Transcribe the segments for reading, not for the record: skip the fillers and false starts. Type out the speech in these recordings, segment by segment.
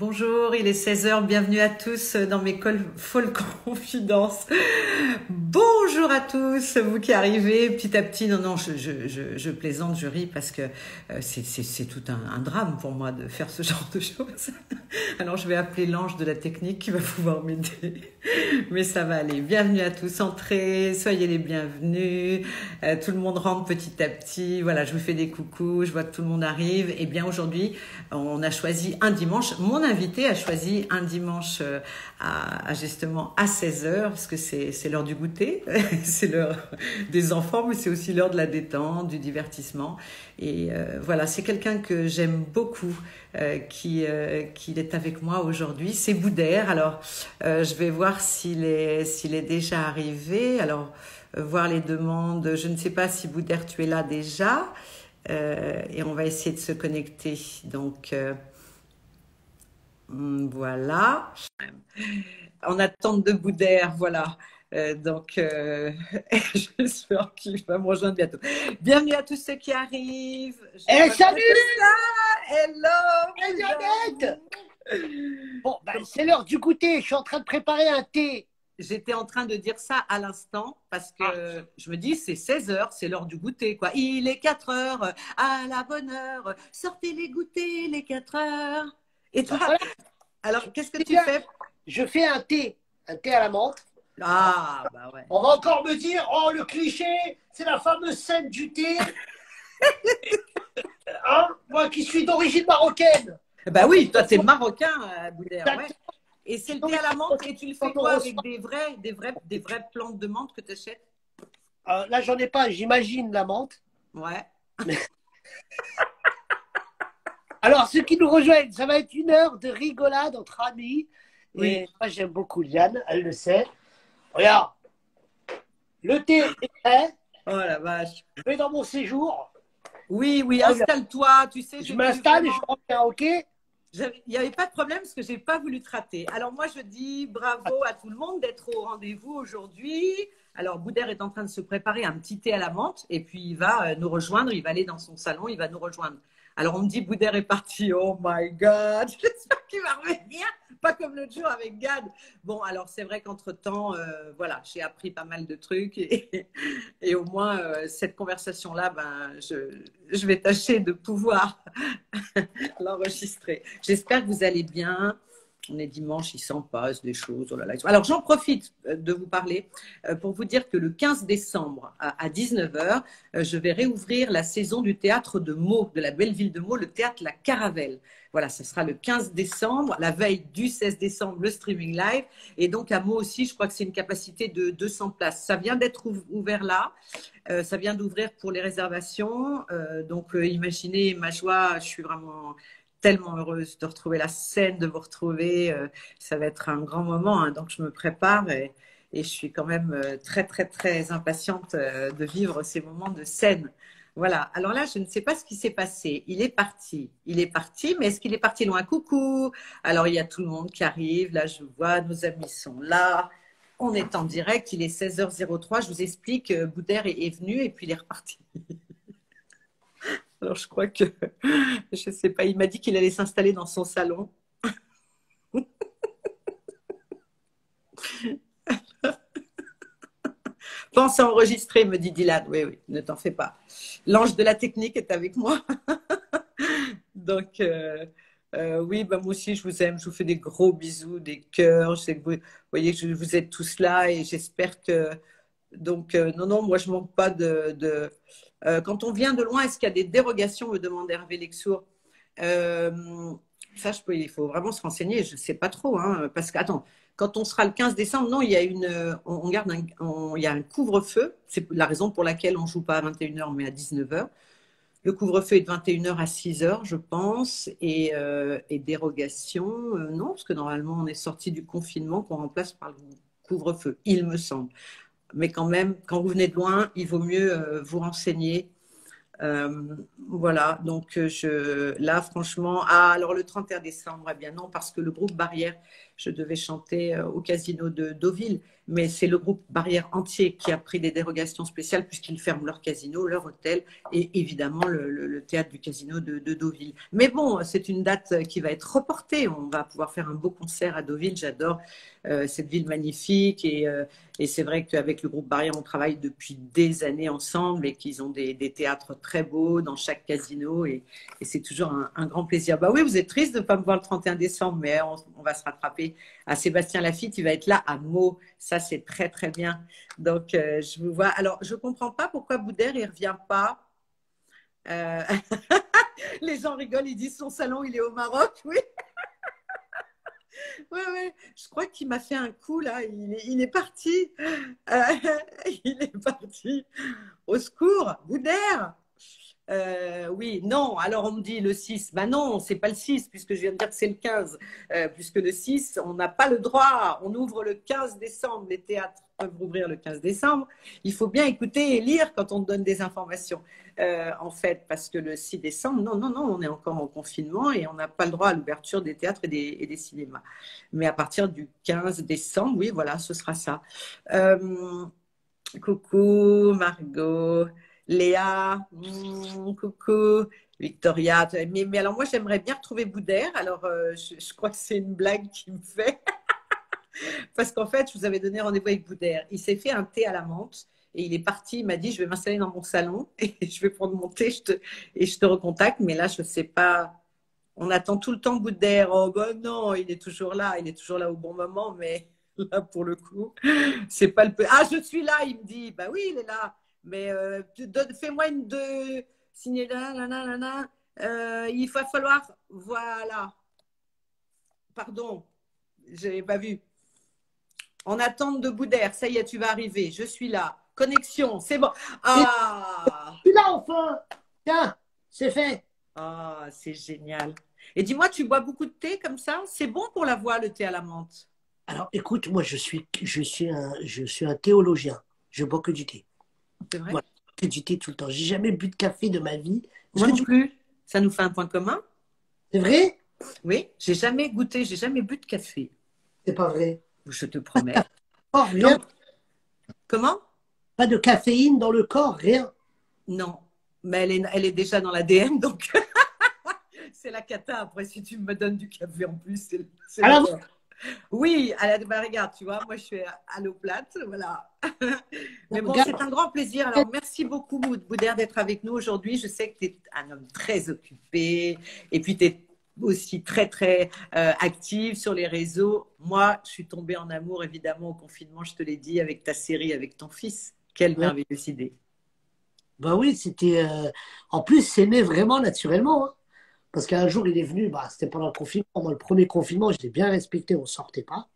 Bonjour, il est 16 heures. Bienvenue à tous dans mes folles confidences. Bonjour à tous, vous qui arrivez petit à petit. Non, je plaisante, je ris parce que c'est tout un drame pour moi de faire ce genre de choses. Alors je vais appeler l'ange de la technique qui va pouvoir m'aider. Mais ça va aller. Bienvenue à tous, entrez, soyez les bienvenus. Tout le monde rentre petit à petit. Voilà, je vous fais des coucous, je vois que tout le monde arrive. Et bien aujourd'hui, on a choisi un dimanche. Mon invité a choisi un dimanche justement à 16 heures parce que c'est l'heure du goûter, c'est l'heure des enfants, mais c'est aussi l'heure de la détente, du divertissement. Et voilà, c'est quelqu'un que j'aime beaucoup, qui est avec moi aujourd'hui. C'est Boudère. Alors, je vais voir s'il est déjà arrivé. Alors, voir les demandes. Je ne sais pas si Boudère, tu es là déjà. Et on va essayer de se connecter. Donc, voilà. En attente de Boudère, voilà. J'espère qu'il va me rejoindre bientôt. Bienvenue à tous ceux qui arrivent. Salut Hello Elisabeth. Bon, c'est l'heure du goûter. Je suis en train de préparer un thé. J'étais en train de dire ça à l'instant parce que je me dis c'est 16 heures, c'est l'heure du goûter quoi. Il est 4 heures, à la bonne heure, sortez les goûters, les 4 heures. Et toi, Voilà. alors qu'est-ce que tu fais? Je fais un thé à la menthe. Ah, bah ouais. On va encore me dire, oh le cliché, c'est la fameuse scène du thé. Hein, moi qui suis d'origine marocaine. Bah oui, toi t'es marocain, Boudère, ouais. Et c'est le thé à la menthe et tu le fais quoi avec des vraies plantes de menthe que tu achètes? Là, j'en ai pas, j'imagine la menthe. Ouais. Alors, ceux qui nous rejoignent, ça va être une heure de rigolade entre amis. Oui. Et moi, j'aime beaucoup Liane, elle le sait. Regarde, le thé est prêt. Oh la vache. Je vais dans mon séjour. Oui, installe-toi, tu sais. Je m'installe et je reviens, ok? Il n'y avait pas de problème parce que je n'ai pas voulu te rater. Alors moi, je dis bravo à tout le monde d'être au rendez-vous aujourd'hui. Alors Boudère est en train de se préparer un petit thé à la menthe et puis il va nous rejoindre, il va aller dans son salon, il va nous rejoindre. Alors on me dit Boudère est parti, oh my God, j'espère qu'il va revenir, pas comme l'autre jour avec Gad. Bon, alors c'est vrai qu'entre-temps, voilà, j'ai appris pas mal de trucs et au moins cette conversation-là, je vais tâcher de pouvoir l'enregistrer. J'espère que vous allez bien. On est dimanche, il s'en passe des choses. Oh là là. Alors, j'en profite de vous parler pour vous dire que le 15 décembre à 19 heures, je vais réouvrir la saison du théâtre de Meaux, de la belle ville de Meaux, le théâtre La Caravelle. Voilà, ce sera le 15 décembre, la veille du 16 décembre, le streaming live. Et donc, à Meaux aussi, je crois que c'est une capacité de 200 places. Ça vient d'être ouvert là. Ça vient d'ouvrir pour les réservations. Donc, imaginez ma joie, je suis vraiment tellement heureuse de retrouver la scène, de vous retrouver. Ça va être un grand moment, hein, donc je me prépare et je suis quand même très, très, très impatiente de vivre ces moments de scène. Voilà. Alors là, je ne sais pas ce qui s'est passé. Il est parti, mais est-ce qu'il est parti loin? Coucou. Alors, il y a tout le monde qui arrive. Là, je vois, nos amis sont là. On est en direct, il est 16h03. Je vous explique, Boudère est venu et puis il est reparti. Alors, je crois que, je ne sais pas, il m'a dit qu'il allait s'installer dans son salon. Pense à enregistrer, me dit Dylan. Oui, oui, ne t'en fais pas. L'ange de la technique est avec moi. Donc, oui, moi aussi, je vous aime. Je vous fais des gros bisous, des cœurs. Je sais que vous voyez que vous êtes tous là et j'espère que. Donc, non, moi, je ne manque pas de quand on vient de loin, est-ce qu'il y a des dérogations, me demande Hervé Lexour. Ça, il faut vraiment se renseigner. Je ne sais pas trop. Hein, parce que, attends, quand on sera le 15 décembre, non, il y a il y a un couvre-feu. C'est la raison pour laquelle on ne joue pas à 21 heures, mais à 19 heures. Le couvre-feu est de 21 heures à 6 heures, je pense. Et dérogation, non, parce que normalement, on est sorti du confinement qu'on remplace par le couvre-feu, il me semble. Mais quand même, quand vous venez de loin, il vaut mieux vous renseigner. Voilà, donc là, franchement, ah, alors le 31 décembre, eh bien non, parce que le groupe Barrière, je devais chanter au casino de Deauville, mais c'est le groupe Barrière entier qui a pris des dérogations spéciales puisqu'ils ferment leur casino, leur hôtel et évidemment le théâtre du casino de Deauville. Mais bon, c'est une date qui va être reportée. On va pouvoir faire un beau concert à Deauville. J'adore cette ville magnifique et c'est vrai qu'avec le groupe Barrière, on travaille depuis des années ensemble et qu'ils ont des théâtres très beaux dans chaque casino et c'est toujours un grand plaisir. Bah oui, vous êtes triste de ne pas me voir le 31 décembre, mais on va se rattraper. À Sébastien Lafitte, il va être là à Meaux. Ça, c'est très, très bien. Donc, je vous vois. Alors, je ne comprends pas pourquoi Boudère, il ne revient pas. Euh, Les gens rigolent, ils disent son salon, il est au Maroc. Oui, ouais, ouais. Je crois qu'il m'a fait un coup là. Il est parti. Euh, il est parti. Au secours, Boudère. Oui, non. Alors on me dit le 6. Ben non, c'est pas le 6 puisque je viens de dire que c'est le 15. Puisque le 6, on n'a pas le droit. On ouvre le 15 décembre. Les théâtres peuvent rouvrir le 15 décembre. Il faut bien écouter et lire quand on te donne des informations. En fait, parce que le 6 décembre, non, non, non, on est encore en confinement et on n'a pas le droit à l'ouverture des théâtres et des cinémas. Mais à partir du 15 décembre, oui, voilà, ce sera ça. Coucou Margot, Léa, coucou Victoria. Mais alors moi j'aimerais bien retrouver Boudère. Alors je crois que c'est une blague qui me fait. Parce qu'en fait je vous avais donné rendez-vous avec Boudère. Il s'est fait un thé à la menthe et il est parti. Il m'a dit je vais m'installer dans mon salon et je vais prendre mon thé et je te recontacte. Mais là je ne sais pas. On attend tout le temps Boudère. Oh ben non, il est toujours là. Il est toujours là au bon moment. Mais là pour le coup. C'est pas le. Ah, je suis là, il me dit. Bah oui, il est là. Mais fais-moi une de signer là, là, là, là, là. Il va falloir. Voilà. Pardon, j'avais pas vu. En attente de Boudère. Ça y est, tu vas arriver. Je suis là. Connexion, c'est bon. Et Ah, puis là, enfin, tiens, c'est fait. ah, c'est génial. Et dis-moi, tu bois beaucoup de thé comme ça? C'est bon pour la voix, le thé à la menthe. Alors, écoute, moi, je suis un théologien. Je bois que du thé. C'est vrai? Voilà, que du thé tout le temps. J'ai jamais bu de café de ma vie. Est-ce Moi que non tu... plus. Ça nous fait un point commun. C'est vrai? Oui, j'ai jamais goûté, j'ai jamais bu de café. C'est pas vrai. Je te promets. Oh, rien. Donc, comment? Pas de caféine dans le corps, rien. Non. Mais elle est déjà dans l'ADN, donc c'est la cata. Après, si tu me donnes du café en plus, c'est Alors, l'horreur. Oui, bah, regarde, tu vois, moi je suis à l'eau plate, voilà. Mais bon, regarde, c'est un grand plaisir. Alors, merci beaucoup, Boudère, d'être avec nous aujourd'hui. Je sais que tu es un homme très occupé et puis tu es aussi très, très active sur les réseaux. Moi, je suis tombée en amour, évidemment, au confinement, je te l'ai dit, avec ta série, avec ton fils. Quelle ouais. merveilleuse idée. Bah oui, c'était. En plus, c'est né vraiment naturellement, hein. Parce qu'un jour, il est venu, bah, c'était pendant le confinement. Moi, le premier confinement, je l'ai bien respecté, on ne sortait pas.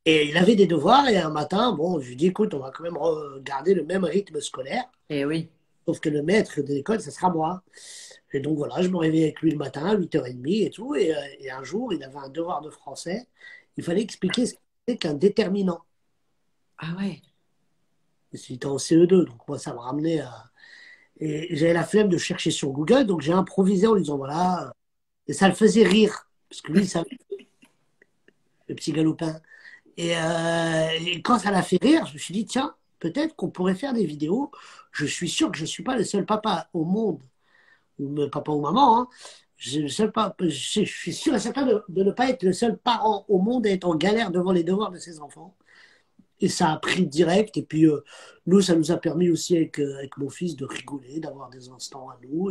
Et il avait des devoirs, et un matin, bon, je lui dis, écoute, on va quand même garder le même rythme scolaire, Eh oui. sauf que le maître de l'école, ça sera moi. Et donc voilà, je me réveillais avec lui le matin, à 8h30 et tout. Et un jour, il avait un devoir de français. Il fallait expliquer ce qu'était qu'un déterminant. Ah ouais. C'était en CE2, donc moi, ça me ramenait à. Et j'avais la flemme de chercher sur Google, donc j'ai improvisé en lui disant, voilà. Et ça le faisait rire, parce que lui, il savait, le petit galopin. Et quand ça l'a fait rire, je me suis dit, tiens, peut-être qu'on pourrait faire des vidéos. Je suis sûr que je ne suis pas le seul papa au monde, ou papa ou maman, hein. Je suis sûr et certain de ne pas être le seul parent au monde à être en galère devant les devoirs de ses enfants. Et ça a pris direct. Et puis, nous, ça nous a permis aussi avec mon fils de rigoler, d'avoir des instants à nous.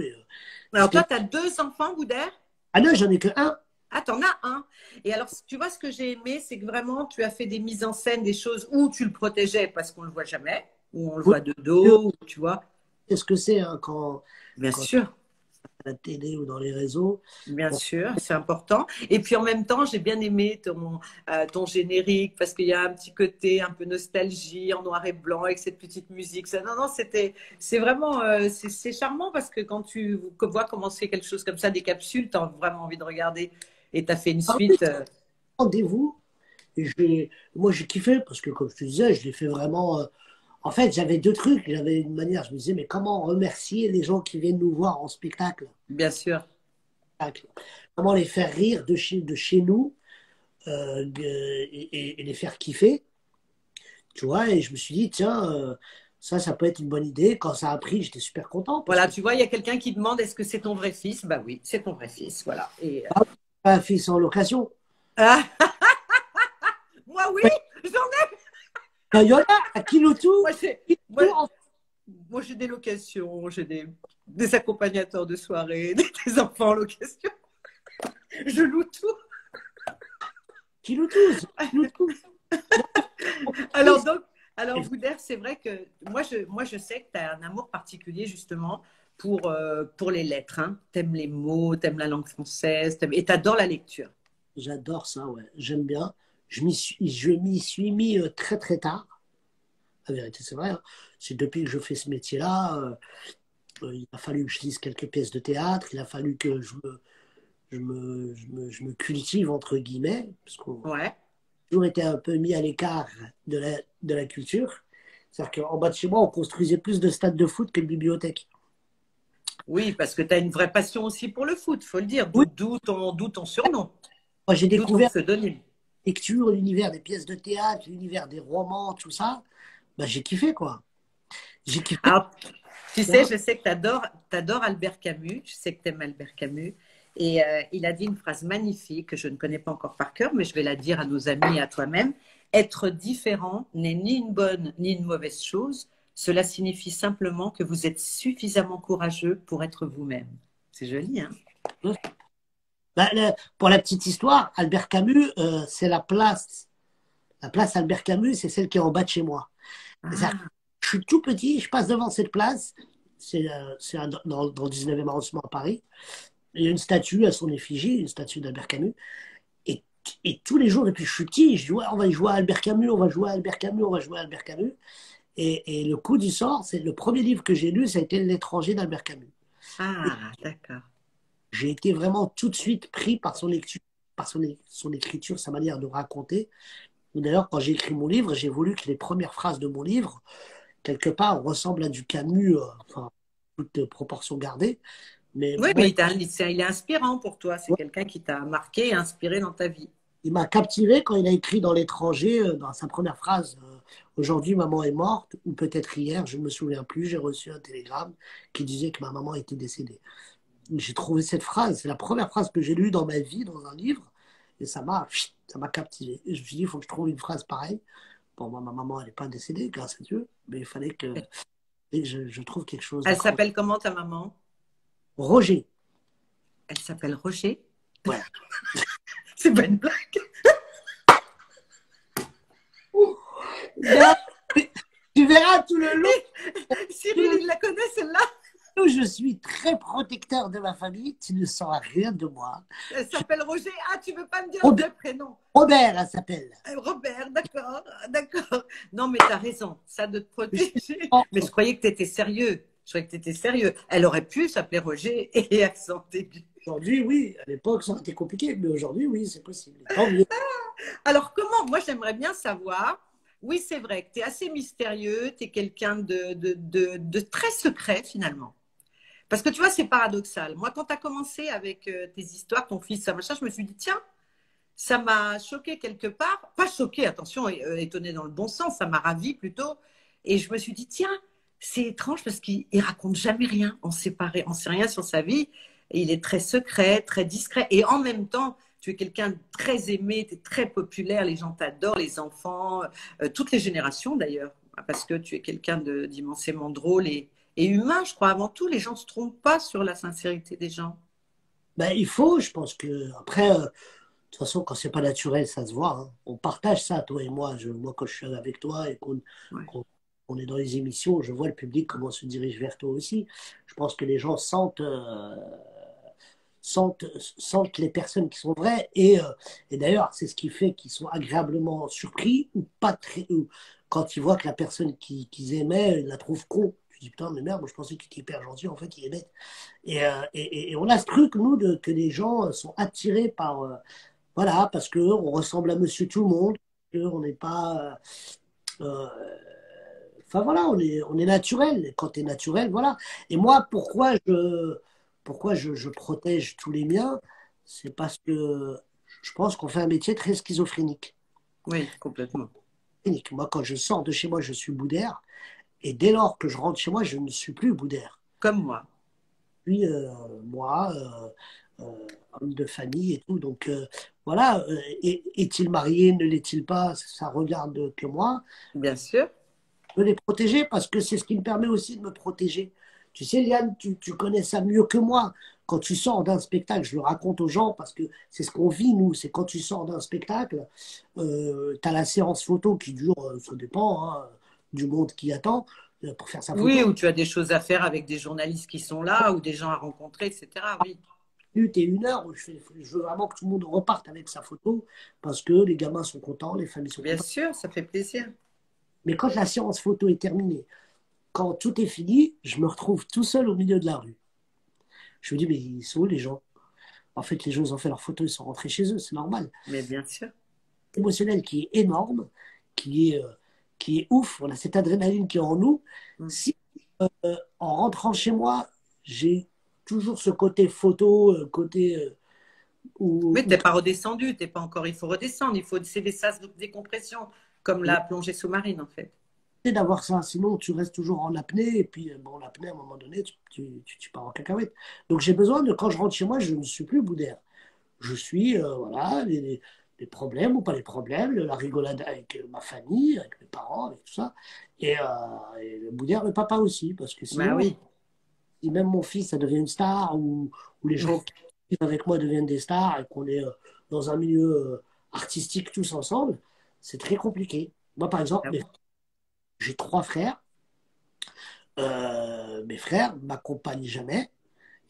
Alors, toi, tu as deux enfants, Boudère? Ah non, j'en ai que un. Ah, t'en as un. Et alors, tu vois, ce que j'ai aimé, c'est que vraiment, tu as fait des mises en scène, des choses où tu le protégeais parce qu'on ne le voit jamais, où on le Oui, voit de dos, tu vois. qu'est-ce que c'est, hein, Bien quand sûr, à la télé ou dans les réseaux. bien Bon, sûr, c'est important. Et puis en même temps, j'ai bien aimé ton générique parce qu'il y a un petit côté un peu nostalgie en noir et blanc avec cette petite musique. Non, non, c'est vraiment, c'est charmant parce que quand tu vois comment c'est quelque chose comme ça, des capsules, tu as vraiment envie de regarder. Et tu as fait une ah oui, suite. rendez-vous. Moi, j'ai kiffé parce que, comme je te disais, je l'ai fait vraiment. En fait, j'avais deux trucs. J'avais une manière, je me disais, mais comment remercier les gens qui viennent nous voir en spectacle? Bien sûr. Comment les faire rire de chez nous et les faire kiffer, tu vois? Et je me suis dit, tiens, ça peut être une bonne idée. Quand ça a pris, j'étais super content parce Voilà, que tu vois, il y a quelqu'un qui demande est-ce que c'est ton vrai fils? Bah oui, c'est ton vrai fils. Voilà. Et, pas fait sans location. ah, moi, oui, j'en ai. Il y en a à Kiloutou. Moi, j'ai, moi, Kiloutou, moi, j'ai des locations, j'ai des accompagnateurs de soirée, des enfants en location. Je loue tout. Kiloutou, Kiloutou. Alors, donc, alors Boudère, c'est vrai que moi, je sais que tu as un amour particulier, justement, pour les lettres. Hein. Tu aimes les mots, tu aimes la langue française, et tu adores la lecture. J'adore ça, ouais. J'aime bien. Je m'y suis mis très très tard. La vérité, c'est vrai, hein. C'est depuis que je fais ce métier-là, il a fallu que je lise quelques pièces de théâtre, il a fallu que je me cultive, entre guillemets, parce qu'on a Ouais. toujours été un peu mis à l'écart de la culture. C'est-à-dire qu'en bas de chez moi, on construisait plus de stades de foot que de bibliothèques. Oui, parce que tu as une vraie passion aussi pour le foot, faut le dire. Oui, D'où ton surnom, moi j'ai d'où ton découvert pseudonyme. la lecture, l'univers des pièces de théâtre, l'univers des romans, tout ça. Bah, j'ai kiffé, quoi. J'ai kiffé. Alors, tu sais, Hein. je sais que tu adores Albert Camus, je sais que tu aimes Albert Camus. Et il a dit une phrase magnifique que je ne connais pas encore par cœur, mais je vais la dire à nos amis et à toi-même. Être différent n'est ni une bonne ni une mauvaise chose. Cela signifie simplement que vous êtes suffisamment courageux pour être vous-même. C'est joli, hein? Bah, pour la petite histoire, Albert Camus, c'est la place. La place Albert Camus, c'est celle qui est en bas de chez moi. Ah, Je suis tout petit, je passe devant cette place. Dans le 19e arrondissement à Paris. Il y a une statue à son effigie, une statue d'Albert Camus. Et, et tous les jours, depuis que je suis petit, je dis ouais, on va jouer à Albert Camus, on va jouer à Albert Camus, on va jouer à Albert Camus. Et le coup du sort, c'est le premier livre que j'ai lu, ça a été L'étranger d'Albert Camus. Et ah, d'accord. j'ai été vraiment tout de suite pris par son lecture, par son écriture, sa manière de raconter. D'ailleurs, quand j'ai écrit mon livre, j'ai voulu que les premières phrases de mon livre, quelque part, ressemblent à du Camus, enfin, toute proportion gardée. Mais Oui, moi, mais il est inspirant pour toi. C'est quelqu'un qui t'a marqué et inspiré dans ta vie. il m'a captivé quand il a écrit dans L'étranger, dans sa première phrase, aujourd'hui maman est morte, ou peut-être hier, je ne me souviens plus, j'ai reçu un télégramme qui disait que ma maman était décédée. J'ai trouvé cette phrase, c'est la première phrase que j'ai lue dans ma vie, dans un livre, et ça m'a captivé. Et je me suis dit, il faut que je trouve une phrase pareille. Bon, moi, ma maman, elle n'est pas décédée, grâce à Dieu, mais il fallait que je trouve quelque chose Elle d'accrocheur. s'appelle comment ta maman? Roger. Elle s'appelle Roger. Ouais. C'est pas une blague. Là, tu verras tout le long Cyril, il la connaît celle-là. où je suis très protecteur de ma famille, tu ne sauras rien de moi. Elle s'appelle Roger. Ah, tu veux pas me dire le Robert, vrai prénom? Robert, elle s'appelle. Robert, d'accord, d'accord. Non, mais t'as raison, ça de te protéger. Mais je croyais que t'étais sérieux. Je croyais que t'étais sérieux. Elle aurait pu s'appeler Roger et accent aigu. Aujourd'hui, oui. À l'époque, ça aurait été compliqué, mais aujourd'hui, oui, c'est possible. Tant mieux. Alors, comment? Moi, j'aimerais bien savoir. Oui, c'est vrai que tu es assez mystérieux, tu es quelqu'un de très secret finalement. Parce que tu vois, c'est paradoxal. Moi, quand tu as commencé avec tes histoires, ton fils, ça, machin, je me suis dit, tiens, ça m'a choqué quelque part. Pas choqué, attention, étonné dans le bon sens, ça m'a ravi plutôt. Et je me suis dit, tiens, c'est étrange parce qu'il raconte jamais rien. On sait rien sur sa vie. Et il est très secret, très discret. Et en même temps, tu es quelqu'un de très aimé, tu es très populaire, les gens t'adorent, les enfants, toutes les générations d'ailleurs, parce que tu es quelqu'un d'immensément drôle et humain, je crois. Avant tout, les gens ne se trompent pas sur la sincérité des gens. Ben, il faut, je pense que. Après, de toute façon, quand c'est pas naturel, ça se voit. Hein. On partage ça, toi et moi. Moi, quand je suis avec toi et Ouais. qu'on est dans les émissions, je vois le public comment se dirige vers toi aussi. Je pense que les gens sentent les personnes qui sont vraies. Et d'ailleurs, c'est ce qui fait qu'ils sont agréablement surpris ou pas très. Ou quand ils voient que la personne qu'ils aimaient, ils la trouvent con. Tu dis, putain, mais merde, moi je pensais qu'il était hyper gentil, en fait, il est bête. Et on a ce truc, nous, que les gens sont attirés par. Voilà, parce qu'on ressemble à monsieur tout le monde, qu'on n'est pas. Euh, Enfin voilà, on est naturel. Et quand tu es naturel, voilà. Et moi, pourquoi je protège tous les miens? C'est parce que je pense qu'on fait un métier très schizophrénique. Oui, complètement. Moi, quand je sors de chez moi, je suis Boudère. Et dès lors que je rentre chez moi, je ne suis plus Boudère. Comme moi. Puis, moi, homme de famille et tout. Donc, voilà. Est-il marié, ne l'est-il pas? Ça regarde que moi. Bien sûr. De les protéger parce que c'est ce qui me permet aussi de me protéger. Tu sais, Liane, tu connais ça mieux que moi. Quand tu sors d'un spectacle, je le raconte aux gens parce que c'est ce qu'on vit, nous. C'est quand tu sors d'un spectacle, tu as la séance photo qui dure, ça dépend hein, du monde qui attend pour faire sa Oui, photo. ou tu as des choses à faire avec des journalistes qui sont là, ou des gens à rencontrer, etc. Oui, Minute et 1 heure, je veux vraiment que tout le monde reparte avec sa photo parce que les gamins sont contents, les familles sont bien contentes. sûr, ça fait plaisir. Mais quand la séance photo est terminée, quand tout est fini, je me retrouve tout seul au milieu de la rue. Je me dis, mais ils sont où les gens? En fait, les gens, ils ont fait leur photo, ils sont rentrés chez eux, c'est normal. Mais bien sûr. Émotionnel qui est énorme, qui est ouf, on a cette adrénaline qui est en nous. Mm. Si, en rentrant chez moi, j'ai toujours ce côté photo, côté Mais tu où n'es pas redescendu, t'es pas encore. Il faut redescendre, c'est des sas de décompression, comme la plongée sous-marine en fait. d'avoir ça, sinon tu restes toujours en apnée, et puis bon, l'apnée, à un moment donné, tu pars en cacahuète. Donc j'ai besoin de, quand je rentre chez moi, je ne suis plus Boudère. Je suis, voilà, les problèmes ou pas les problèmes, la rigolade avec ma famille, avec mes parents, avec tout ça. Et le Boudère, le papa aussi, parce que Bah sinon, oui. si même mon fils, ça devient une star, ou les gens qui vivent avec moi deviennent des stars, et qu'on est dans un milieu artistique tous ensemble, c'est très compliqué. Moi, par exemple, Ah bon. j'ai 3 frères. Mes frères m'accompagnent jamais.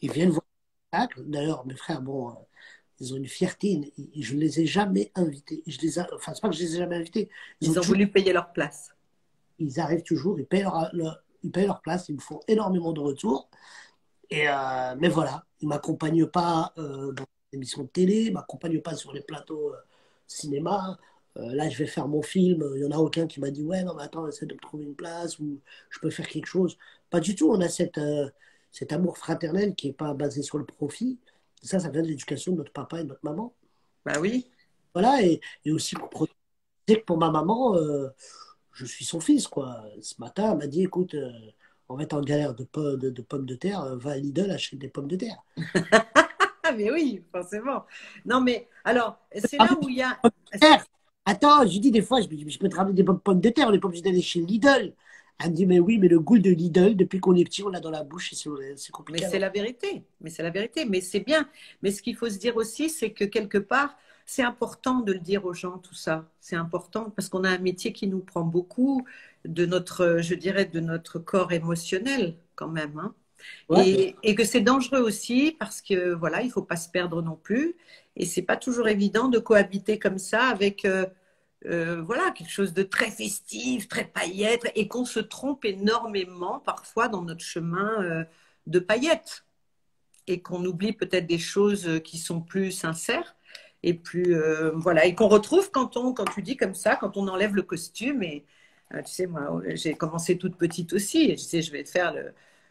Ils viennent voir le spectacle. D'ailleurs, mes frères, bon, ils ont une fierté. Je ne les ai jamais invités. Enfin, c'est pas que je les ai jamais invités. Ils ont voulu payer leur place. Ils arrivent toujours, ils payent leur place, ils me font énormément de retours. Mais voilà, ils ne m'accompagnent pas dans les émissions de télé, ils ne m'accompagnent pas sur les plateaux cinéma. Là, je vais faire mon film. Il n'y en a aucun qui m'a dit, ouais, non, mais attends, essaie de me trouver une place ou je peux faire quelque chose. Pas du tout. On a cet amour fraternel qui n'est pas basé sur le profit. Ça vient de l'éducation de notre papa et de notre maman. Bah oui. Voilà, et aussi pour protéger que pour ma maman, je suis son fils, quoi. Ce matin, elle m'a dit, écoute, on va être en galère de pommes de terre, va à Lidl, achète des pommes de terre. Ah, mais oui, forcément. Non, mais alors, c'est Ah là où il y a. terre. Attends, je dis des fois, je peux te ramener des pommes de terre, on n'est pas obligé d'aller chez Lidl. Elle me dit, mais oui, mais le goût de Lidl, depuis qu'on est petit, on l'a dans la bouche et c'est Mais compliqué. c'est la vérité. Mais c'est la vérité. Mais c'est bien. Mais ce qu'il faut se dire aussi, c'est que quelque part, c'est important de le dire aux gens, tout ça. C'est important parce qu'on a un métier qui nous prend beaucoup de notre, je dirais, de notre corps émotionnel quand même, hein. Ouais, Et que c'est dangereux aussi parce que voilà, il faut pas se perdre non plus. Et c'est pas toujours évident de cohabiter comme ça avec voilà quelque chose de très festif, très paillettes, et qu'on se trompe énormément parfois dans notre chemin de paillettes et qu'on oublie peut-être des choses qui sont plus sincères et plus voilà et qu'on retrouve quand tu dis comme ça, quand on enlève le costume et tu sais moi j'ai commencé toute petite aussi et je disais je vais faire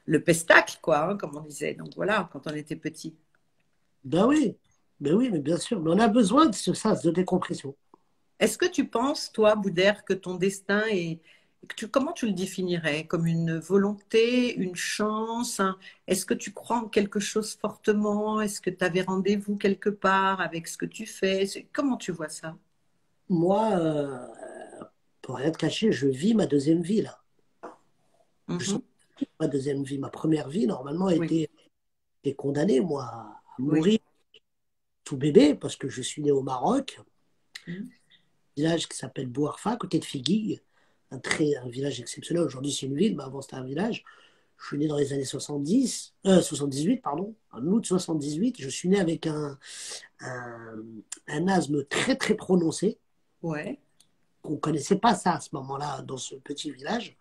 le pestacle quoi hein, comme on disait donc voilà quand on était petit. ben oui, mais bien sûr. Mais on a besoin de ce sas de décompression. Est-ce que tu penses toi Boudère que ton destin est comment tu le définirais? Comme une volonté, une chance? Est-ce que tu crois en quelque chose fortement? Est-ce que tu avais rendez-vous quelque part avec ce que tu fais? Comment tu vois ça? Moi, pour rien te cacher, je vis ma deuxième vie, là. Je sens Mhm. ma deuxième vie. Ma première vie, normalement, Oui, était condamnée, moi, à oui. mourir tout bébé, parce que je suis né au Maroc, Mhm. un village qui s'appelle Bouarfa, à côté de Figuig, un village exceptionnel. Aujourd'hui, c'est une ville, mais avant, c'était un village. Je suis né dans les années 78, pardon, en août 78. Je suis né avec un, un asthme très, très prononcé. Ouais. On ne connaissait pas ça à ce moment-là dans ce petit village.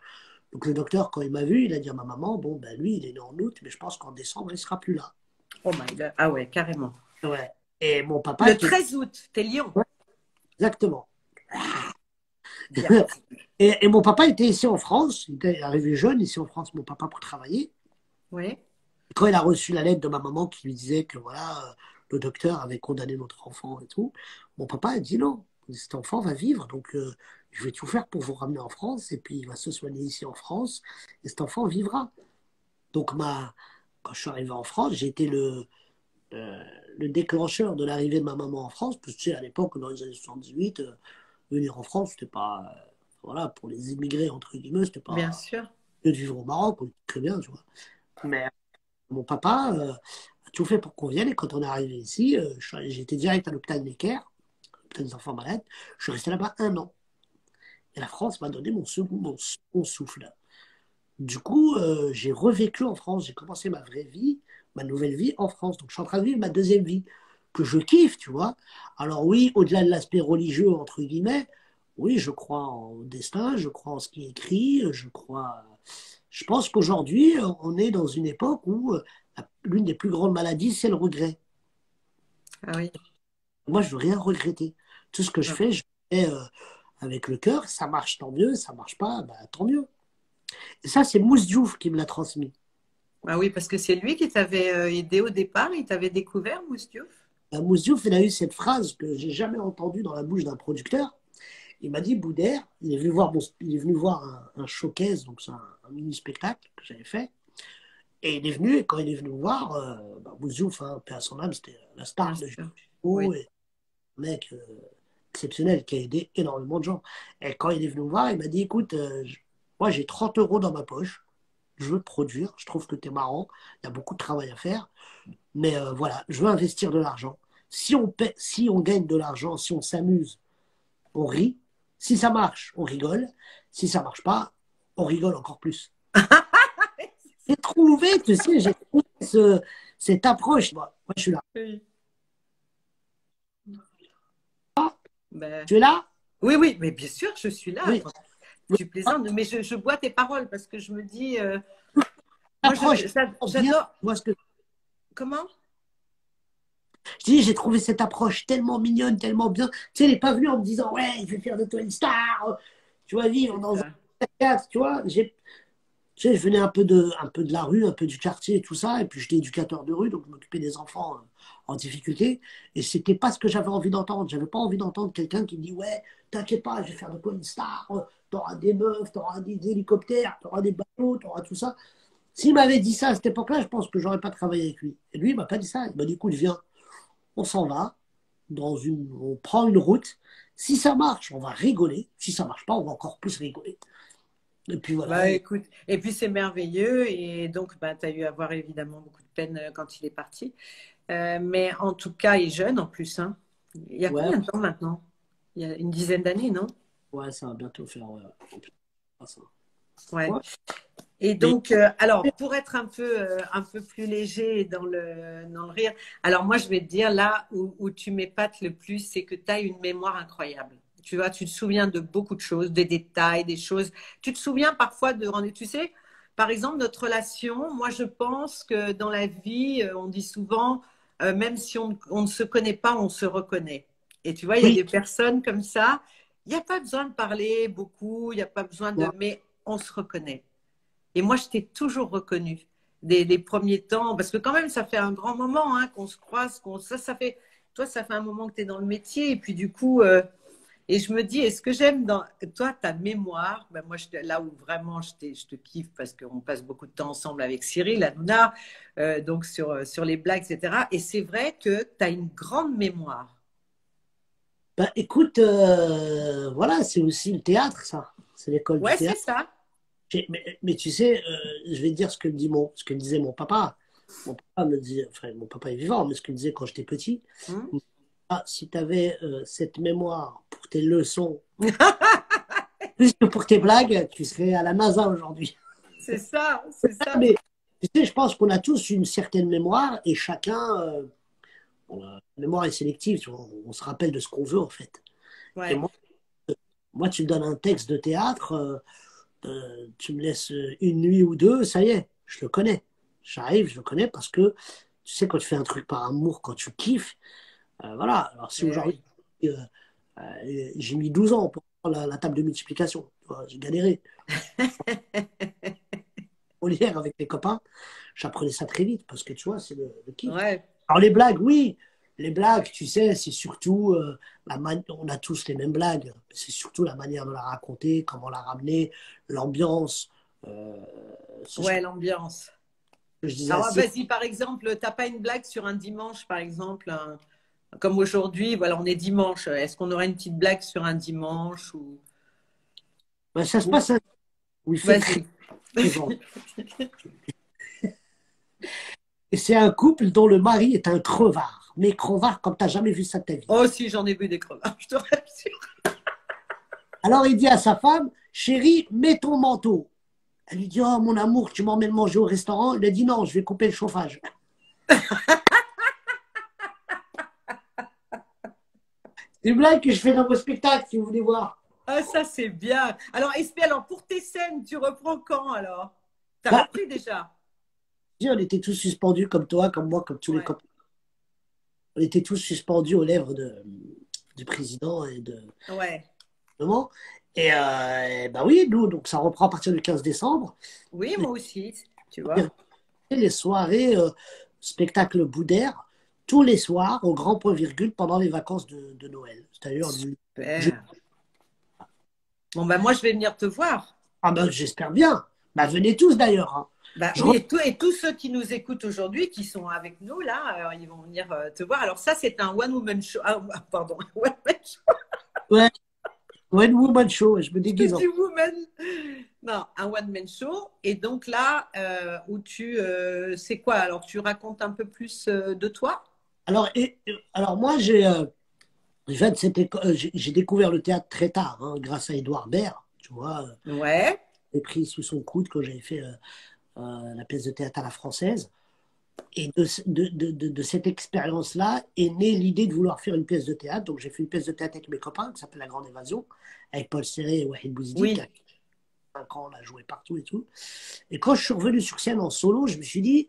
Donc le docteur, quand il m'a vu, il a dit à ma maman, bon, ben lui, il est né en août, mais je pense qu'en décembre, il ne sera plus là. Oh my God. Ah ouais, carrément. Ouais. Et mon papa, Le qui est... 13 août, t'es Lyon. Ouais, exactement. Bien. Et mon papa était ici en France, il était arrivé jeune ici en France, mon papa, pour travailler. Oui. Quand il a reçu la lettre de ma maman qui lui disait que voilà, le docteur avait condamné notre enfant et tout, mon papa a dit non, cet enfant va vivre, donc je vais tout faire pour vous ramener en France, et puis il va se soigner ici en France, et cet enfant vivra. Donc quand je suis arrivé en France, j'ai été euh, le déclencheur de l'arrivée de ma maman en France, parce que tu sais, à l'époque, dans les années 78, venir en France, c'était pas, voilà, pour les immigrés, entre guillemets, c'était Bien pas sûr. de vivre au Maroc, on était très bien, tu vois. Mais mon papa a tout fait pour qu'on vienne, et quand on est arrivé ici, j'ai été direct à l'hôpital Necker, l'hôpital des enfants malades, je suis resté là-bas 1 an. Et la France m'a donné mon second souffle. Du coup, j'ai revécu en France, j'ai commencé ma vraie vie, ma nouvelle vie en France. Donc, je suis en train de vivre ma deuxième vie, que je kiffe, tu vois. Alors oui, au-delà de l'aspect religieux, entre guillemets, oui, je crois en destin, je crois en ce qui est écrit, je crois... Je pense qu'aujourd'hui, on est dans une époque où l'une des plus grandes maladies, c'est le regret. Ah oui. Moi, je veux rien regretter. Tout ce que Ah je fais avec le cœur. Ça marche, tant mieux. Ça marche pas, bah, tant mieux. Et ça, c'est Mousse Diouf qui me l'a transmis. Ah oui, parce que c'est lui qui t'avait aidé au départ, il t'avait découvert, Moustiouf. Mousse Diouf, il a eu cette phrase que j'ai jamais entendue dans la bouche d'un producteur. Il m'a dit, Boudère, il est venu voir un showcase, donc c'est un mini-spectacle que j'avais fait. Et il est venu, et quand il est venu me voir, Mousse Diouf, hein, paix à son âme, c'était la Bien star de sûr. Juno, Oui. et un mec exceptionnel qui a aidé énormément de gens. Et quand il est venu me voir, il m'a dit, écoute, moi j'ai 30 euros dans ma poche, je veux te produire, je trouve que tu es marrant, il y a beaucoup de travail à faire. Mais voilà, je veux investir de l'argent. Si on gagne de l'argent, si on s'amuse, on rit. Si ça marche, on rigole. Si ça marche pas, on rigole encore plus. J'ai trouvé, tu sais, j'ai trouvé cette approche. Moi, je suis là. Oui. Ben, Tu es là? oui, oui, mais bien sûr, je suis là. Oui. Attends, Oui. tu plaisantes, mais je bois tes paroles parce que je me dis, moi, Approche bien. j'adore. Moi, ce que Comment? je dis, j'ai trouvé cette approche tellement mignonne, tellement bien. Tu sais, il n'est pas venu en me disant, ouais, je vais faire de toi une star. Tu vas vivre C'est dans un ça. théâtre, tu vois. Tu sais, je venais un peu de la rue, un peu du quartier et tout ça, et puis j'étais éducateur de rue, donc je m'occupais des enfants en difficulté, et c'était pas ce que j'avais envie d'entendre. J'avais pas envie d'entendre quelqu'un qui me dit, ouais, t'inquiète pas, je vais faire de toi une star, t'auras des meufs, t'auras des hélicoptères, t'auras des bateaux, t'auras tout ça. S'il m'avait dit ça à cette époque-là, je pense que j'aurais pas travaillé avec lui. Et lui, il m'a pas dit ça. Il m'a dit, écoute, viens, on s'en va, on prend une route. Si ça marche, on va rigoler. Si ça marche pas, on va encore plus rigoler. Et puis voilà. Bah, écoute, et puis c'est merveilleux, et donc bah, tu as eu à avoir évidemment beaucoup de peine quand il est parti. Mais en tout cas, il est jeune en plus, hein. Il y a Ouais, combien de temps maintenant? Il y a une dizaine d'années, non? ouais, ça va bientôt faire. Ouais, ça. Ouais. Ouais. Et Mais donc, alors, pour être un peu plus léger dans le rire, alors moi, je vais te dire, là où tu m'épates le plus, c'est que tu as une mémoire incroyable. Tu vois, tu te souviens de beaucoup de choses, des détails, des choses. Tu te souviens parfois tu sais, par exemple, notre relation, moi, je pense que dans la vie, on dit souvent, même si on ne se connaît pas, on se reconnaît. Et tu vois, il y a oui, des personnes comme ça, il n'y a pas besoin de parler beaucoup, il n'y a pas besoin ouais. mais on se reconnaît. Et moi, je t'ai toujours reconnue des les premiers temps, parce que quand même, ça fait un grand moment hein, qu'on se croise, ça fait, toi, ça fait un moment que tu es dans le métier, et puis du coup, et je me dis, est-ce que j'aime dans toi ta mémoire, ben moi, là où vraiment je te kiffe, parce qu'on passe beaucoup de temps ensemble avec Cyril, Hanouna, donc sur les blagues, etc. Et c'est vrai que tu as une grande mémoire. Bah, écoute, voilà, c'est aussi le théâtre, ça. C'est l'école du Ouais, c'est théâtre. ça. Mais tu sais, je vais te dire ce que me disait mon papa. Mon papa me disait, enfin, mon papa est vivant, mais ce qu'il me disait quand j'étais petit, Hmm. ah, si tu avais cette mémoire pour tes leçons, plus que pour tes blagues, tu serais à la NASA aujourd'hui. C'est ça, c'est ça. Mais tu sais, je pense qu'on a tous une certaine mémoire et chacun, la mémoire est sélective, tu vois, on se rappelle de ce qu'on veut en fait. Et Ouais. moi, tu me donnes un texte de théâtre, tu me laisses une nuit ou deux, ça y est, je le connais. J'arrive, je le connais parce que tu sais, quand tu fais un truc par amour, quand tu kiffes, voilà. Alors si Eh aujourd'hui, oui. euh, j'ai mis 12 ans la table de multiplication. Tu vois, j'ai galéré. Au lire avec les copains, j'apprenais ça très vite parce que tu vois, c'est le kiff. Ouais. Alors les blagues, oui, les blagues, tu sais, c'est surtout on a tous les mêmes blagues. C'est surtout la manière de la raconter, comment la ramener, l'ambiance. Euh, c'est ce Ouais, l'ambiance. que je disais Alors, assez. vas-y, par exemple, t'as pas une blague sur un dimanche, par exemple, comme aujourd'hui, voilà, on est dimanche. Est-ce qu'on aurait une petite blague sur un dimanche Ben, ça se ou- passe où il fait très, Vas-y. très vent. Et c'est un couple dont le mari est un crevard. Mais crevard comme tu n'as jamais vu ça de ta vie. Oh, si, j'en ai vu des crevards, je te rassure. Alors il dit à sa femme, chérie, mets ton manteau. Elle lui dit, oh mon amour, tu m'emmènes manger au restaurant. Il a dit, non, je vais couper le chauffage. C'est une blague que je fais dans vos spectacles, si vous voulez voir. Ah, ça, c'est bien. Alors, alors, pour tes scènes, tu reprends quand, alors? T'as Bah, repris déjà? on était tous suspendus comme toi, comme moi, comme tous les Ouais. copains. On était tous suspendus aux lèvres du président et de Ouais. gouvernement. Et bah oui, nous, donc ça reprend à partir du 15 décembre. Oui, moi aussi, tu vois. Les soirées spectacle Boudère, tous les soirs, au grand point virgule, pendant les vacances de Noël. C'est-à-dire Super. Bon, ben, moi, je vais venir te voir. ah ben, j'espère bien. Bah, venez tous d'ailleurs. Hein. Bah, Je oui, et tous ceux qui nous écoutent aujourd'hui, qui sont avec nous, là, ils vont venir te voir. Alors, ça, c'est un one-woman show. Ah, pardon, un one-man show. Ouais, One Woman Show, je me Je déguise en. dis woman. Non, un one-man show. Et donc là, où c'est quoi? Alors, tu racontes un peu plus de toi? Alors, alors moi, je viens de j'ai découvert le théâtre très tard, hein, grâce à Édouard Baird. Tu vois, Ouais. j'ai pris sous son coude quand j'avais fait la pièce de théâtre à la française. Et de cette expérience-là est née l'idée de vouloir faire une pièce de théâtre. Donc j'ai fait une pièce de théâtre avec mes copains qui s'appelle La Grande Évasion, avec Paul Serré et Wahid Bouzidi, qui a Oui. 5 ans, on a joué partout et tout. Et quand je suis revenu sur scène en solo, je me suis dit,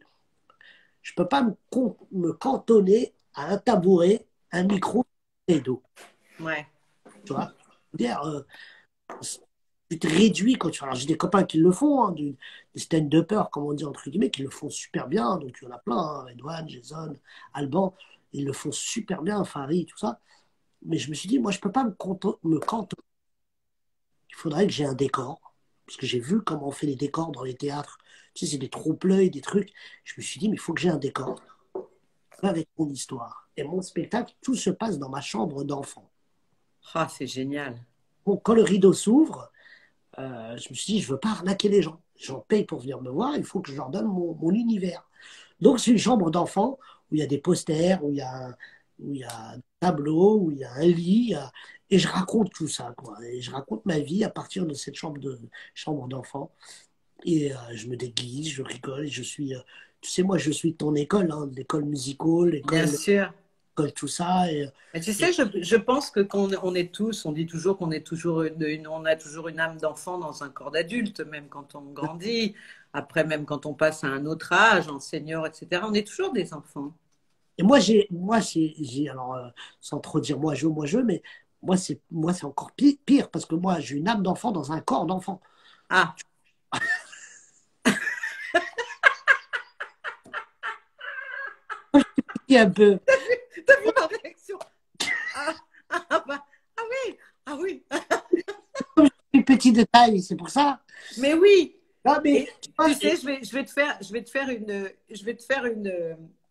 je ne peux pas me cantonner à un tabouret, un micro et dos. Ouais. Tu vois. Dire, tu te réduis quand tu. Alors j'ai des copains qui le font, hein, des stand-uppers, comme on dit entre guillemets, qui le font super bien. Donc il y en a plein, hein, Edouane, Jason, Alban, ils le font super bien, Farid, tout ça. Mais je me suis dit, moi je ne peux pas me cantonner. Il faudrait que j'ai un décor. Parce que j'ai vu comment on fait les décors dans les théâtres. Tu sais, c'est des trompe-l'œil, des trucs. Je me suis dit, mais il faut que j'ai un décor avec mon histoire. Et mon spectacle, tout se passe dans ma chambre d'enfant. Ah, c'est génial. Donc, quand le rideau s'ouvre, je me suis dit, je ne veux pas arnaquer les gens. Les gens payent pour venir me voir, il faut que je leur donne mon univers. Donc, c'est une chambre d'enfant où il y a des posters, où il y a un tableau, où il y a un lit, et je raconte tout ça, quoi. Et je raconte ma vie à partir de cette chambre d'enfant. Et je me déguise, je rigole, et je suis. Tu sais, moi, je suis de ton école, hein, de l'école musicale, Bien sûr. l'école tout ça. Mais tu Et sais, je pense que qu'on on est tous, on dit toujours qu'on est toujours on a toujours une âme d'enfant dans un corps d'adulte, même quand on grandit. Après, même quand on passe à un autre âge, en senior, etc. On est toujours des enfants. Et alors, sans trop dire moi je, mais moi c'est encore pire, parce que moi j'ai une âme d'enfant dans un corps d'enfant. Ah, Et un peu t'as vu ma réaction? Ah, ah oui, ah oui. plus petit de taille, c'est pour ça. Mais oui. Non, mais Et tu vois, tu sais, je vais te faire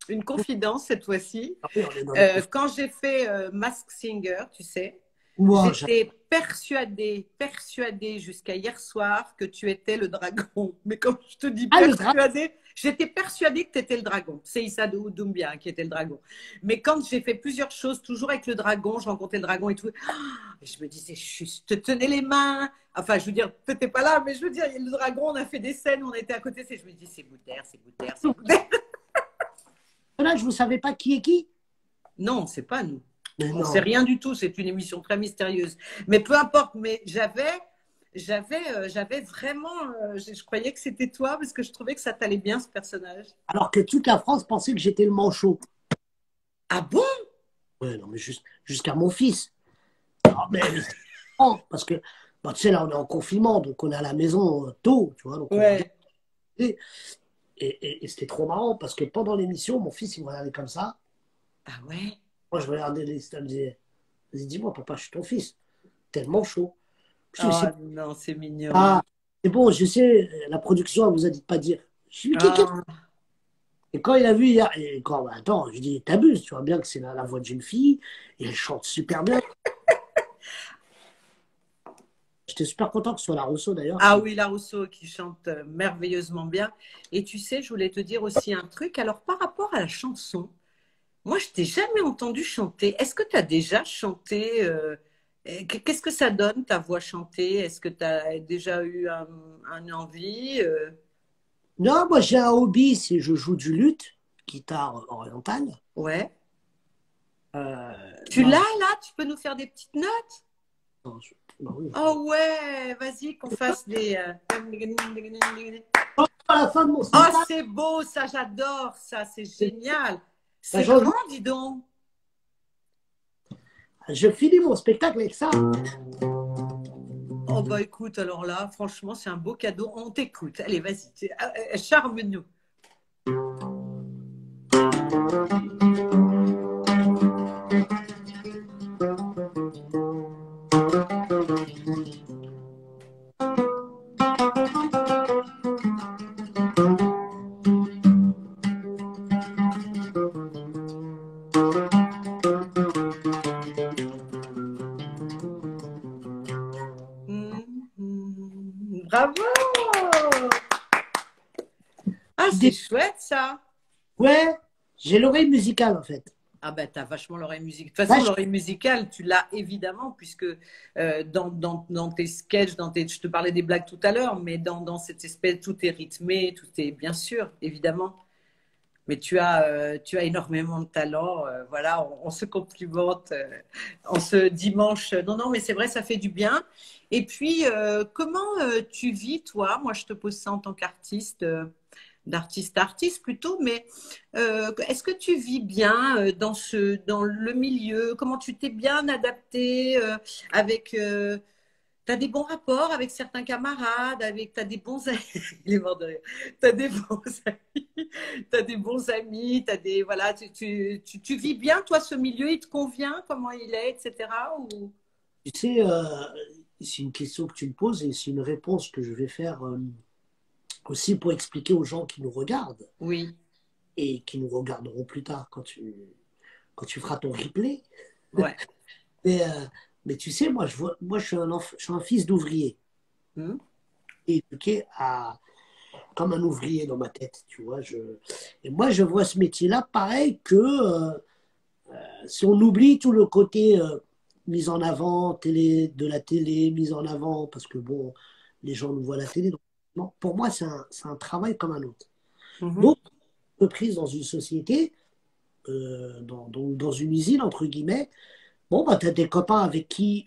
une confidence cette fois-ci. oui, on est dans les Quand j'ai fait Mask Singer, tu sais, moi, j'étais persuadée jusqu'à hier soir que tu étais le dragon. Mais quand je te dis ah, le drap, persuadée, j'étais persuadée que tu étais le dragon. C'est Issa Doumbia qui était le dragon. Mais quand j'ai fait plusieurs choses, toujours avec le dragon, je rencontrais le dragon et tout, et je me disais, je te tenais les mains. Enfin, je veux dire, tu n'étais pas là, mais je veux dire, le dragon, on a fait des scènes, on était à côté. Je me dis, c'est Boudère, c'est Boudère, c'est Boudère. là, je ne savais pas qui est qui. Non, c'est pas nous. Mais On ne non. sait rien du tout, c'est une émission très mystérieuse. Mais peu importe, mais j'avais vraiment, je croyais que c'était toi parce que je trouvais que ça t'allait bien ce personnage. Alors que toute la France pensait que j'étais le manchot. Ah bon? Ouais, non, mais jusqu'à mon fils. Ah, mais marrant parce que, bon, tu sais, là, on est en confinement, donc on est à la maison tôt, tu vois, donc on regarde. Ouais. Et, et c'était trop marrant parce que pendant l'émission, mon fils, il me regardait comme ça. Ah ouais. Moi, je regardais les stars, je me disais, vas-y, dis-moi, papa, je suis ton fils. Tellement chaud. Je dis, Oh c'est non, c'est mignon. ah, c'est bon, je sais, la production, elle vous a dit de pas dire. Je dis, Ah, et quand il a vu hier, et quand, bah, attends, je dis, t'abuses, tu vois bien que c'est la voix d'une fille, et elle chante super bien. J'étais super content que ce soit la Rousseau d'ailleurs. ah oui, la Rousseau qui chante merveilleusement bien. Et tu sais, je voulais te dire aussi un truc. Alors, par rapport à la chanson, moi, je t'ai jamais entendu chanter. Est-ce que tu as déjà chanté qu'est-ce que ça donne, ta voix chantée? Est-ce que tu as déjà eu un envie Non, moi j'ai un hobby, c'est je joue du luth, guitare orientale. Ouais. Tu Moi, l'as là? Tu peux nous faire des petites notes? non, bah oui. Oh ouais, vas-y, qu'on fasse des. À la fin de mon Oh, spectacle, c'est beau, ça, j'adore ça, c'est génial. bah, C'est grand, dis donc. je finis mon spectacle avec ça. Oh bah écoute, alors là, franchement, c'est un beau cadeau. On t'écoute. Allez, vas-y, charme-nous. Bravo! Ah, c'est Des- chouette ça. Ouais, j'ai l'oreille musicale en fait. Ah ben, t'as vachement l'oreille musicale. De toute Là, façon, l'oreille musicale, tu l'as évidemment, puisque dans tes sketchs, je te parlais des blagues tout à l'heure, mais dans cette espèce, tout est rythmé, tout est bien sûr, évidemment. Mais tu as énormément de talent. Voilà, on se complimente en ce dimanche. Non, non, mais c'est vrai, ça fait du bien. Et puis, comment tu vis, toi? Moi, je te pose ça en tant qu'artiste, d'artiste plutôt, mais est-ce que tu vis bien dans le milieu? Comment tu t'es bien adapté avec t'as des bons rapports avec certains camarades, t'as des bons amis, il est mort de rire. T'as des bons amis, t'as des bons amis, voilà, tu vis bien, toi, ce milieu, il te convient, comment il est, etc. Ou... tu sais, c'est une question que tu me poses et c'est une réponse que je vais faire aussi pour expliquer aux gens qui nous regardent Oui, et qui nous regarderont plus tard quand tu feras ton replay. ouais. Mais, mais tu sais, moi je suis je suis un fils d'ouvrier, Hmm. éduqué comme un ouvrier dans ma tête, tu vois. Et moi, je vois ce métier-là pareil que si on oublie tout le côté mise en avant, de la télé, mise en avant, parce que bon, les gens nous voient à la télé. Donc, non, pour moi, c'est un travail comme un autre. Mhm. Donc, prise dans une société, dans une usine, entre guillemets, bon, bah, tu as des copains avec qui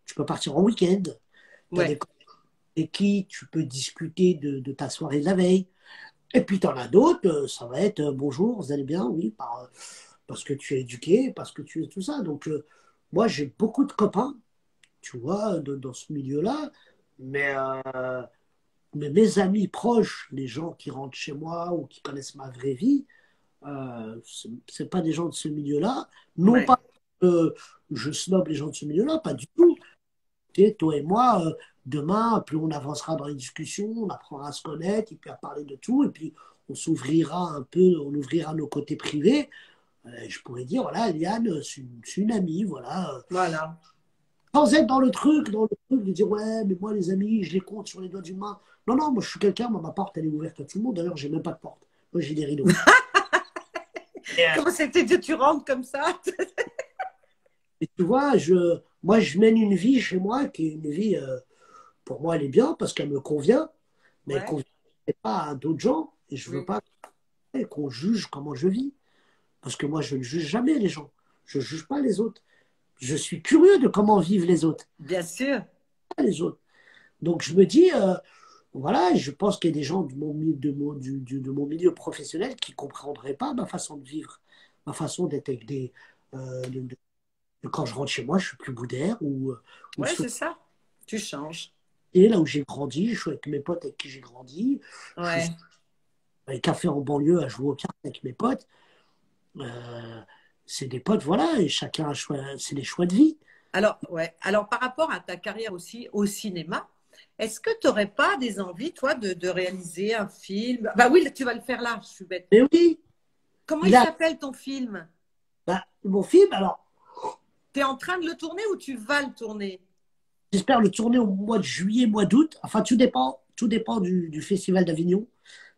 tu peux partir en week-end, tu as des Ouais, copains avec qui tu peux discuter de ta soirée de la veille. Et puis, tu en as d'autres, ça va être bonjour, vous allez bien, oui, parce que tu es éduqué, parce que tu es tout ça. Donc, moi, j'ai beaucoup de copains, tu vois, dans ce milieu-là, mais, mes amis proches, les gens qui rentrent chez moi ou qui connaissent ma vraie vie, c'est pas des gens de ce milieu-là. Non ouais. pas que je snob les gens de ce milieu-là, pas du tout. Tu sais, toi et moi, demain, plus on avancera dans les discussions, on apprendra à se connaître, et puis à parler de tout, et puis on s'ouvrira un peu, on ouvrira nos côtés privés. Je pourrais dire, voilà, Liane, c'est une amie, voilà. Voilà. Sans être dans le truc de dire, ouais, mais moi, les amis, je les compte sur les doigts d'une main. Non, non, moi, je suis quelqu'un, moi, ma porte, elle est ouverte à tout le monde. D'ailleurs, j'ai même pas de porte. Moi, j'ai des rideaux. Et, Comment c'était que tu rentres comme ça? et tu vois, moi, je mène une vie chez moi qui est une vie, pour moi, elle est bien parce qu'elle me convient, mais elle ne Ouais. convient pas à d'autres gens. Et je veux Mm. pas qu'on juge comment je vis. Parce que moi, je ne juge jamais les gens. Je ne juge pas les autres. Je suis curieux de comment vivent les autres. Bien sûr. Pas les autres. Donc, je me dis, voilà, je pense qu'il y a des gens de mon milieu professionnel qui ne comprendraient pas ma façon de vivre, ma façon d'être avec de quand je rentre chez moi, je suis plus Boudère ou Ouais, c'est ça. Tu changes. et là où j'ai grandi, je suis avec mes potes avec qui j'ai grandi. Je suis Ouais. dans les cafés en banlieue à jouer aux cartes avec mes potes. Euh, c'est des potes, voilà, et chacun a choix, c'est des choix de vie. Alors, ouais. Alors, par rapport à ta carrière aussi au cinéma, est-ce que tu n'aurais pas des envies, toi, de réaliser un film? Bah oui, tu vas le faire là, je suis bête. Mais oui, Comment il il a s'appelle ton film? bah, mon film, alors Tu es en train de le tourner ou tu vas le tourner? j'espère le tourner au mois de juillet, mois d'août. Enfin, tout dépend du Festival d'Avignon.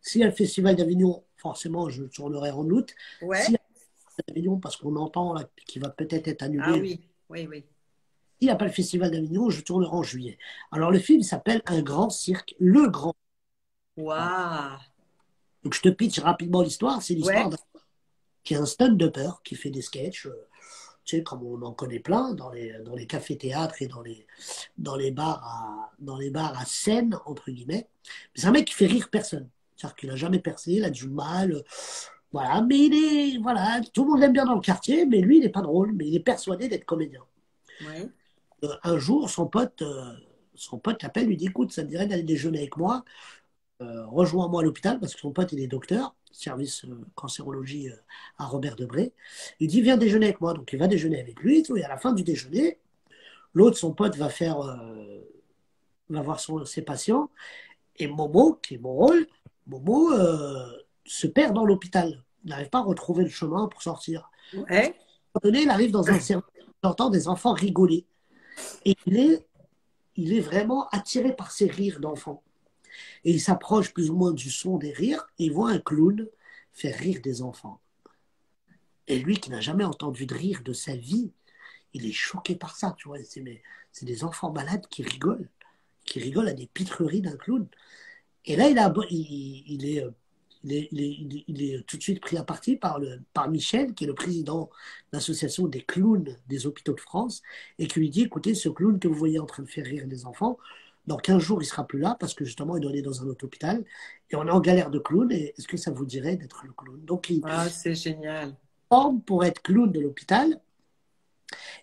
S'il y a le Festival d'Avignon, forcément, je le tournerai en août. S'il y Ouais. a le Festival d'Avignon, parce qu'on entend là, qu'il va peut-être être Ah annulé. oui, oui, oui. S'il n'y a pas le Festival d'Avignon, je tournerai en juillet. Alors, le film s'appelle Un grand cirque, le grand. Voilà. Waouh. Donc, je te pitch rapidement l'histoire. C'est l'histoire Ouais, d'un qui est un stand-upper qui fait des sketchs, tu sais, comme on en connaît plein dans les cafés-théâtres et dans les bars à scène, entre guillemets. Mais c'est un mec qui fait rire personne. C'est-à-dire qu'il n'a jamais percé, il a du mal. Voilà, mais voilà, tout le monde l'aime bien dans le quartier, mais lui, il n'est pas drôle, mais il est persuadé d'être comédien. ouais. Un jour, son pote l'appelle, lui dit, écoute, ça te dirait d'aller déjeuner avec moi, rejoins-moi à l'hôpital, parce que son pote, il est docteur, service cancérologie à Robert Debré. Il dit, viens déjeuner avec moi. Donc, il va déjeuner avec lui, et tout, et à la fin du déjeuner, l'autre, son pote, va voir ses patients, et Momo, qui est mon rôle, Momo se perd dans l'hôpital. Il n'arrive pas à retrouver le chemin pour sortir. Ouais. À un moment donné, il arrive dans un service, il entend des enfants rigoler. Et il est vraiment attiré par ces rires d'enfants. Et il s'approche plus ou moins du son des rires, et il voit un clown faire rire des enfants. Et lui, qui n'a jamais entendu de rire de sa vie, il est choqué par ça, tu vois. C'est des enfants malades qui rigolent à des pitreries d'un clown. Et là, il est tout de suite pris à partie par Michel, qui est le président de l'association des clowns des hôpitaux de France, et qui lui dit, écoutez, ce clown que vous voyez en train de faire rire les enfants, dans 15 jours, il sera plus là, parce que justement, il doit aller dans un autre hôpital, et on est en galère de clown, et est-ce que ça vous dirait d'être le clown? Donc, il Ah, c'est génial. forme pour être clown de l'hôpital,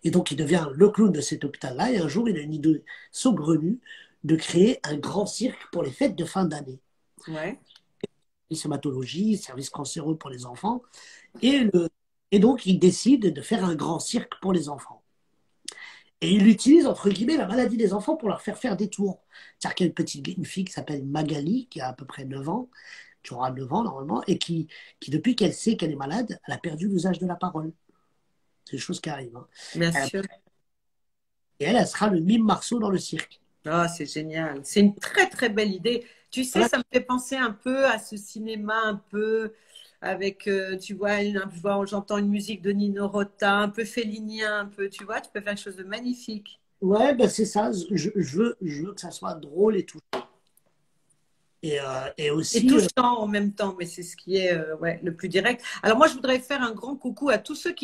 et donc il devient le clown de cet hôpital-là, et un jour, il a une idée saugrenue de créer un grand cirque pour les fêtes de fin d'année. Ouais. Hématologie, service cancéreux pour les enfants. Et, et donc, il décide de faire un grand cirque pour les enfants. Et il utilise, entre guillemets, la maladie des enfants pour leur faire des tours. C'est-à-dire qu'il y a une fille qui s'appelle Magali, qui a à peu près 9 ans, qui aura 9 ans normalement, et qui depuis qu'elle sait qu'elle est malade, elle a perdu l'usage de la parole. C'est des choses qui arrivent. Hein. Bien sûr. Et elle sera le mime Marceau dans le cirque. Ah, c'est génial. C'est une très, très belle idée. Tu sais, Voilà. ça me fait penser un peu à ce cinéma un peu avec, tu vois, j'entends une musique de Nino Rota, un peu félinien, un peu, tu vois, tu peux faire quelque chose de magnifique. Ouais, ben c'est ça. Je veux que ça soit drôle et tout. Et Et aussi, touchant en même temps, mais c'est ce qui est ouais, le plus direct. Alors moi, je voudrais faire un grand coucou à tous ceux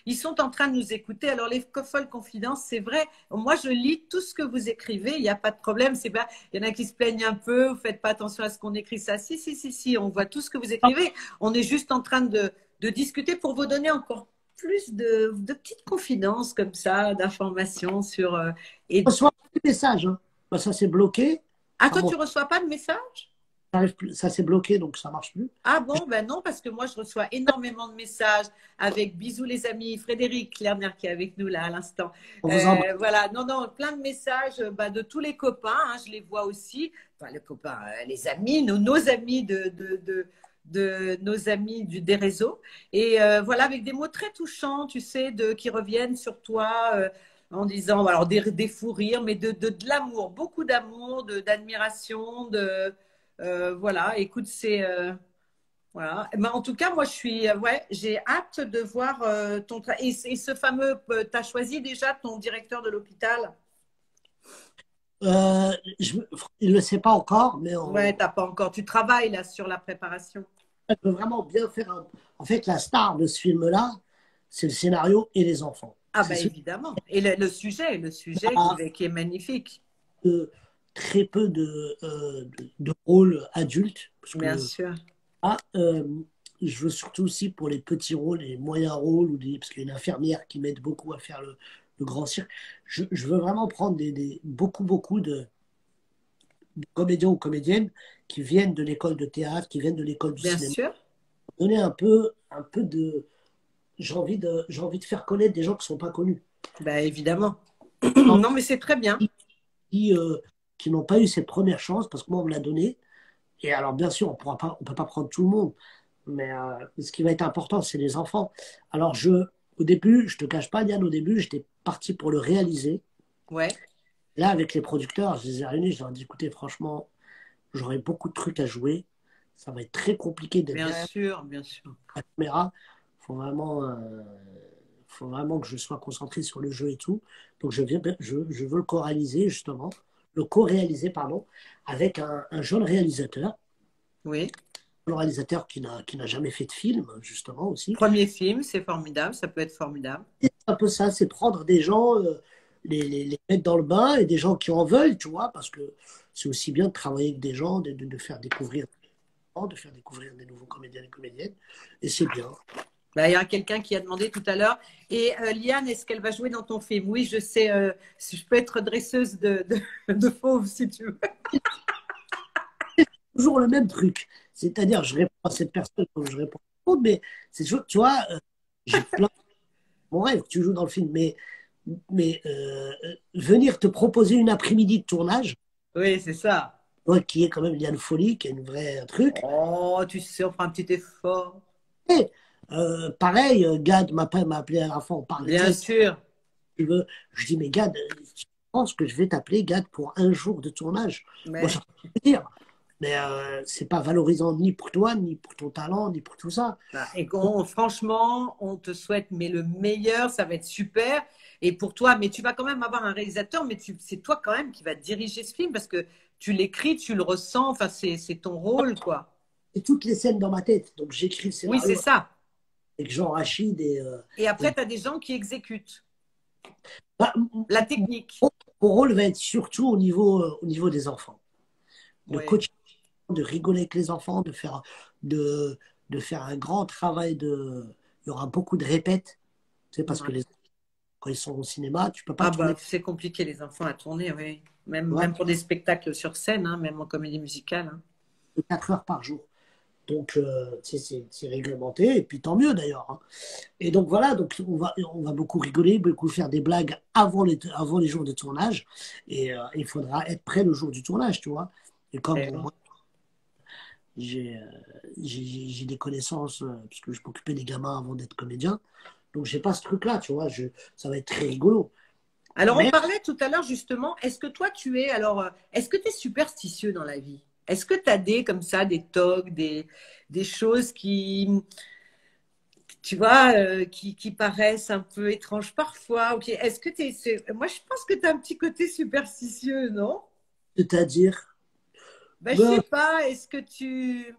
ils sont en train de nous écouter. Alors les folles confidences, c'est vrai. Moi, je lis tout ce que vous écrivez. Il n'y a pas de problème. C'est pas. Il y en a qui se plaignent un peu. Vous faites pas attention à ce qu'on écrit. Ça, si, si, si, si. On voit tout ce que vous écrivez. On est juste en train de discuter pour vous donner encore plus de petites confidences comme ça, d'informations sur. je Et reçois des messages. Hein. Ben, ça s'est bloqué. ah, Ça toi, tu monte. reçois pas de messages? Ça s'est bloqué, donc ça marche plus. Ah bon, ben non, parce que moi, je reçois énormément de messages avec bisous les amis, Frédéric Lerner qui est avec nous là à l'instant. On vous embrasse. Voilà, non, non, plein de messages bah, de tous les copains, hein, je les vois aussi, enfin les copains, les amis, nos amis de nos amis des réseaux. Et voilà, avec des mots très touchants, tu sais, qui reviennent sur toi. En disant, alors des fous rires, mais de l'amour, beaucoup d'amour, d'admiration, voilà, écoute, c'est voilà. Mais en tout cas, moi, je suis, ouais, j'ai hâte de voir ton et ce fameux, tu as choisi déjà ton directeur de l'hôpital? Euh, je, il ne le sait pas encore, mais Ouais, t'as pas encore. Tu travailles là sur la préparation. on peut vraiment bien faire En fait, la star de ce film-là, c'est le scénario et les enfants. Ah C'est bah celui qui évidemment. Et le sujet a qui est magnifique, très peu de rôles adultes, parce bien que sûr. ah, je veux surtout aussi pour les petits rôles, les moyens rôles, parce qu'il y a une infirmière qui m'aide beaucoup à faire le grand cirque. Je veux vraiment prendre beaucoup de comédiens ou comédiennes qui viennent de l'école de théâtre, qui viennent de l'école du Bien cinéma. sûr. Donner un peu de. J'ai envie de faire connaître des gens qui ne sont pas connus. Bah, évidemment. Non, Non, mais c'est très bien. qui, euh, qui n'ont pas eu cette première chance, parce que moi, on me l'a donné. Et alors, bien sûr, on peut pas prendre tout le monde. Mais ce qui va être important, c'est les enfants. Alors, au début, je te cache pas, Yann, au début, j'étais parti pour le réaliser. Ouais, Là, avec les producteurs, je les ai réunis, je leur ai dit, écoutez, franchement, j'aurai beaucoup de trucs à jouer. Ça va être très compliqué d'être bien derrière sûr, bien sûr. la caméra. Faut vraiment que je sois concentré sur le jeu et tout. Donc, je veux le co-réaliser, justement. Le co-réaliser, pardon, avec un jeune réalisateur. Oui. Le réalisateur qui n'a jamais fait de film, justement, aussi. Premier film, c'est formidable, ça peut être formidable. C'est un peu ça, c'est prendre des gens, les mettre dans le bain et des gens qui en veulent, tu vois, parce que c'est aussi bien de travailler avec des gens, de faire découvrir de faire découvrir des nouveaux comédiens et comédiennes, et c'est bien. Bah, il y a quelqu'un qui a demandé tout à l'heure. Et Liane, est-ce qu'elle va jouer dans ton film? Oui, je sais. Si je peux être dresseuse de fauves, si tu veux. Toujours le même truc, c'est-à-dire je réponds à cette personne comme je réponds à l'autre, mais c'est toujours, tu vois, j'ai plein mon rêve que tu joues dans le film, mais venir te proposer une après-midi de tournage, Oui, c'est ça. toi qui est quand même Liane Folie, qui est une vraie truc. Oh, tu sais, on fera un petit effort. Et, pareil, Gad m'a appelé à la fin, on parlait de ça. Bien sûr. Tu veux, je dis, mais Gad, je pense que je vais t'appeler Gad pour un jour de tournage. Moi, Mais, ça peut dire, mais c'est pas valorisant ni pour toi, ni pour ton talent, ni pour tout ça. bah, et franchement, on te souhaite mais le meilleur, ça va être super. Et pour toi, mais tu vas quand même avoir un réalisateur, mais c'est toi quand même qui va diriger ce film parce que tu l'écris, tu le ressens, enfin, c'est ton rôle, quoi. C'est toutes les scènes dans ma tête. Donc j'écris le Oui, c'est scénario ça. avec Jean Rachid Et et après, tu as des gens qui exécutent bah, la technique. mon rôle va être surtout au niveau des enfants. De Oui. coacher, de rigoler avec les enfants, de, de faire un grand travail de. Il y aura beaucoup de répètes. Tu sais, parce que Ouais. quand ils sont au cinéma, tu peux pas Ah tourner bah, c'est compliqué les enfants à tourner, oui. Même, tu vois, même pour des spectacles sur scène, hein, même en comédie musicale, hein. 4 heures par jour. Donc, tu sais, c'est réglementé, et puis tant mieux d'ailleurs, hein. Et donc voilà, donc on va beaucoup rigoler, beaucoup faire des blagues avant les jours de tournage. Et il faudra être prêt le jour du tournage, tu vois. Et comme Eh oui. moi, j'ai j'ai des connaissances, puisque je m'occupais des gamins avant d'être comédien, donc j'ai pas ce truc-là, tu vois. Ça va être très rigolo. Alors, on Mais parlait tout à l'heure justement, est-ce que toi, est-ce que tu es superstitieux dans la vie? Est-ce que tu as comme ça, des tocs, des choses qui, tu vois, qui paraissent un peu étranges parfois? Ok, est-ce que moi, je pense que tu as un petit côté superstitieux, non? c'est-à-dire, Ben, je sais ben, pas, est-ce que tu...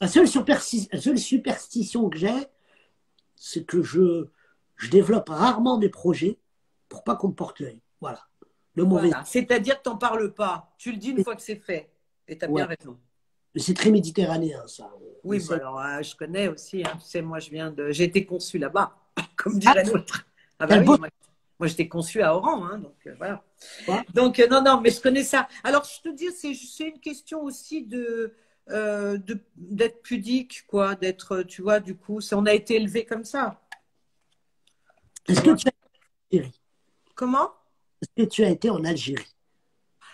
la seule superstition que j'ai, c'est que je développe rarement mes projets pour pas qu'on me porte l'œil. Voilà. Le mauvais. Voilà, c'est-à-dire que tu n'en parles pas. Tu le dis une fois que c'est fait. Et tu as bien Ouais. raison. Mais c'est très méditerranéen, ça. On Oui, mais essaie. alors, je connais aussi, hein, tu sais, moi, j'ai été conçue là-bas, comme Ah, dirait l'autre. Ah bah t'as le oui, beau, moi j'étais conçue à Oran, hein, donc voilà. toi. Donc, non, non, mais je connais ça. Alors, je te dis, c'est une question aussi d'être pudique, quoi, d'être, tu vois, du coup, on a été élevé comme ça, tu Est-ce que vois. tu as été en Algérie? Comment? Est-ce que tu as été en Algérie?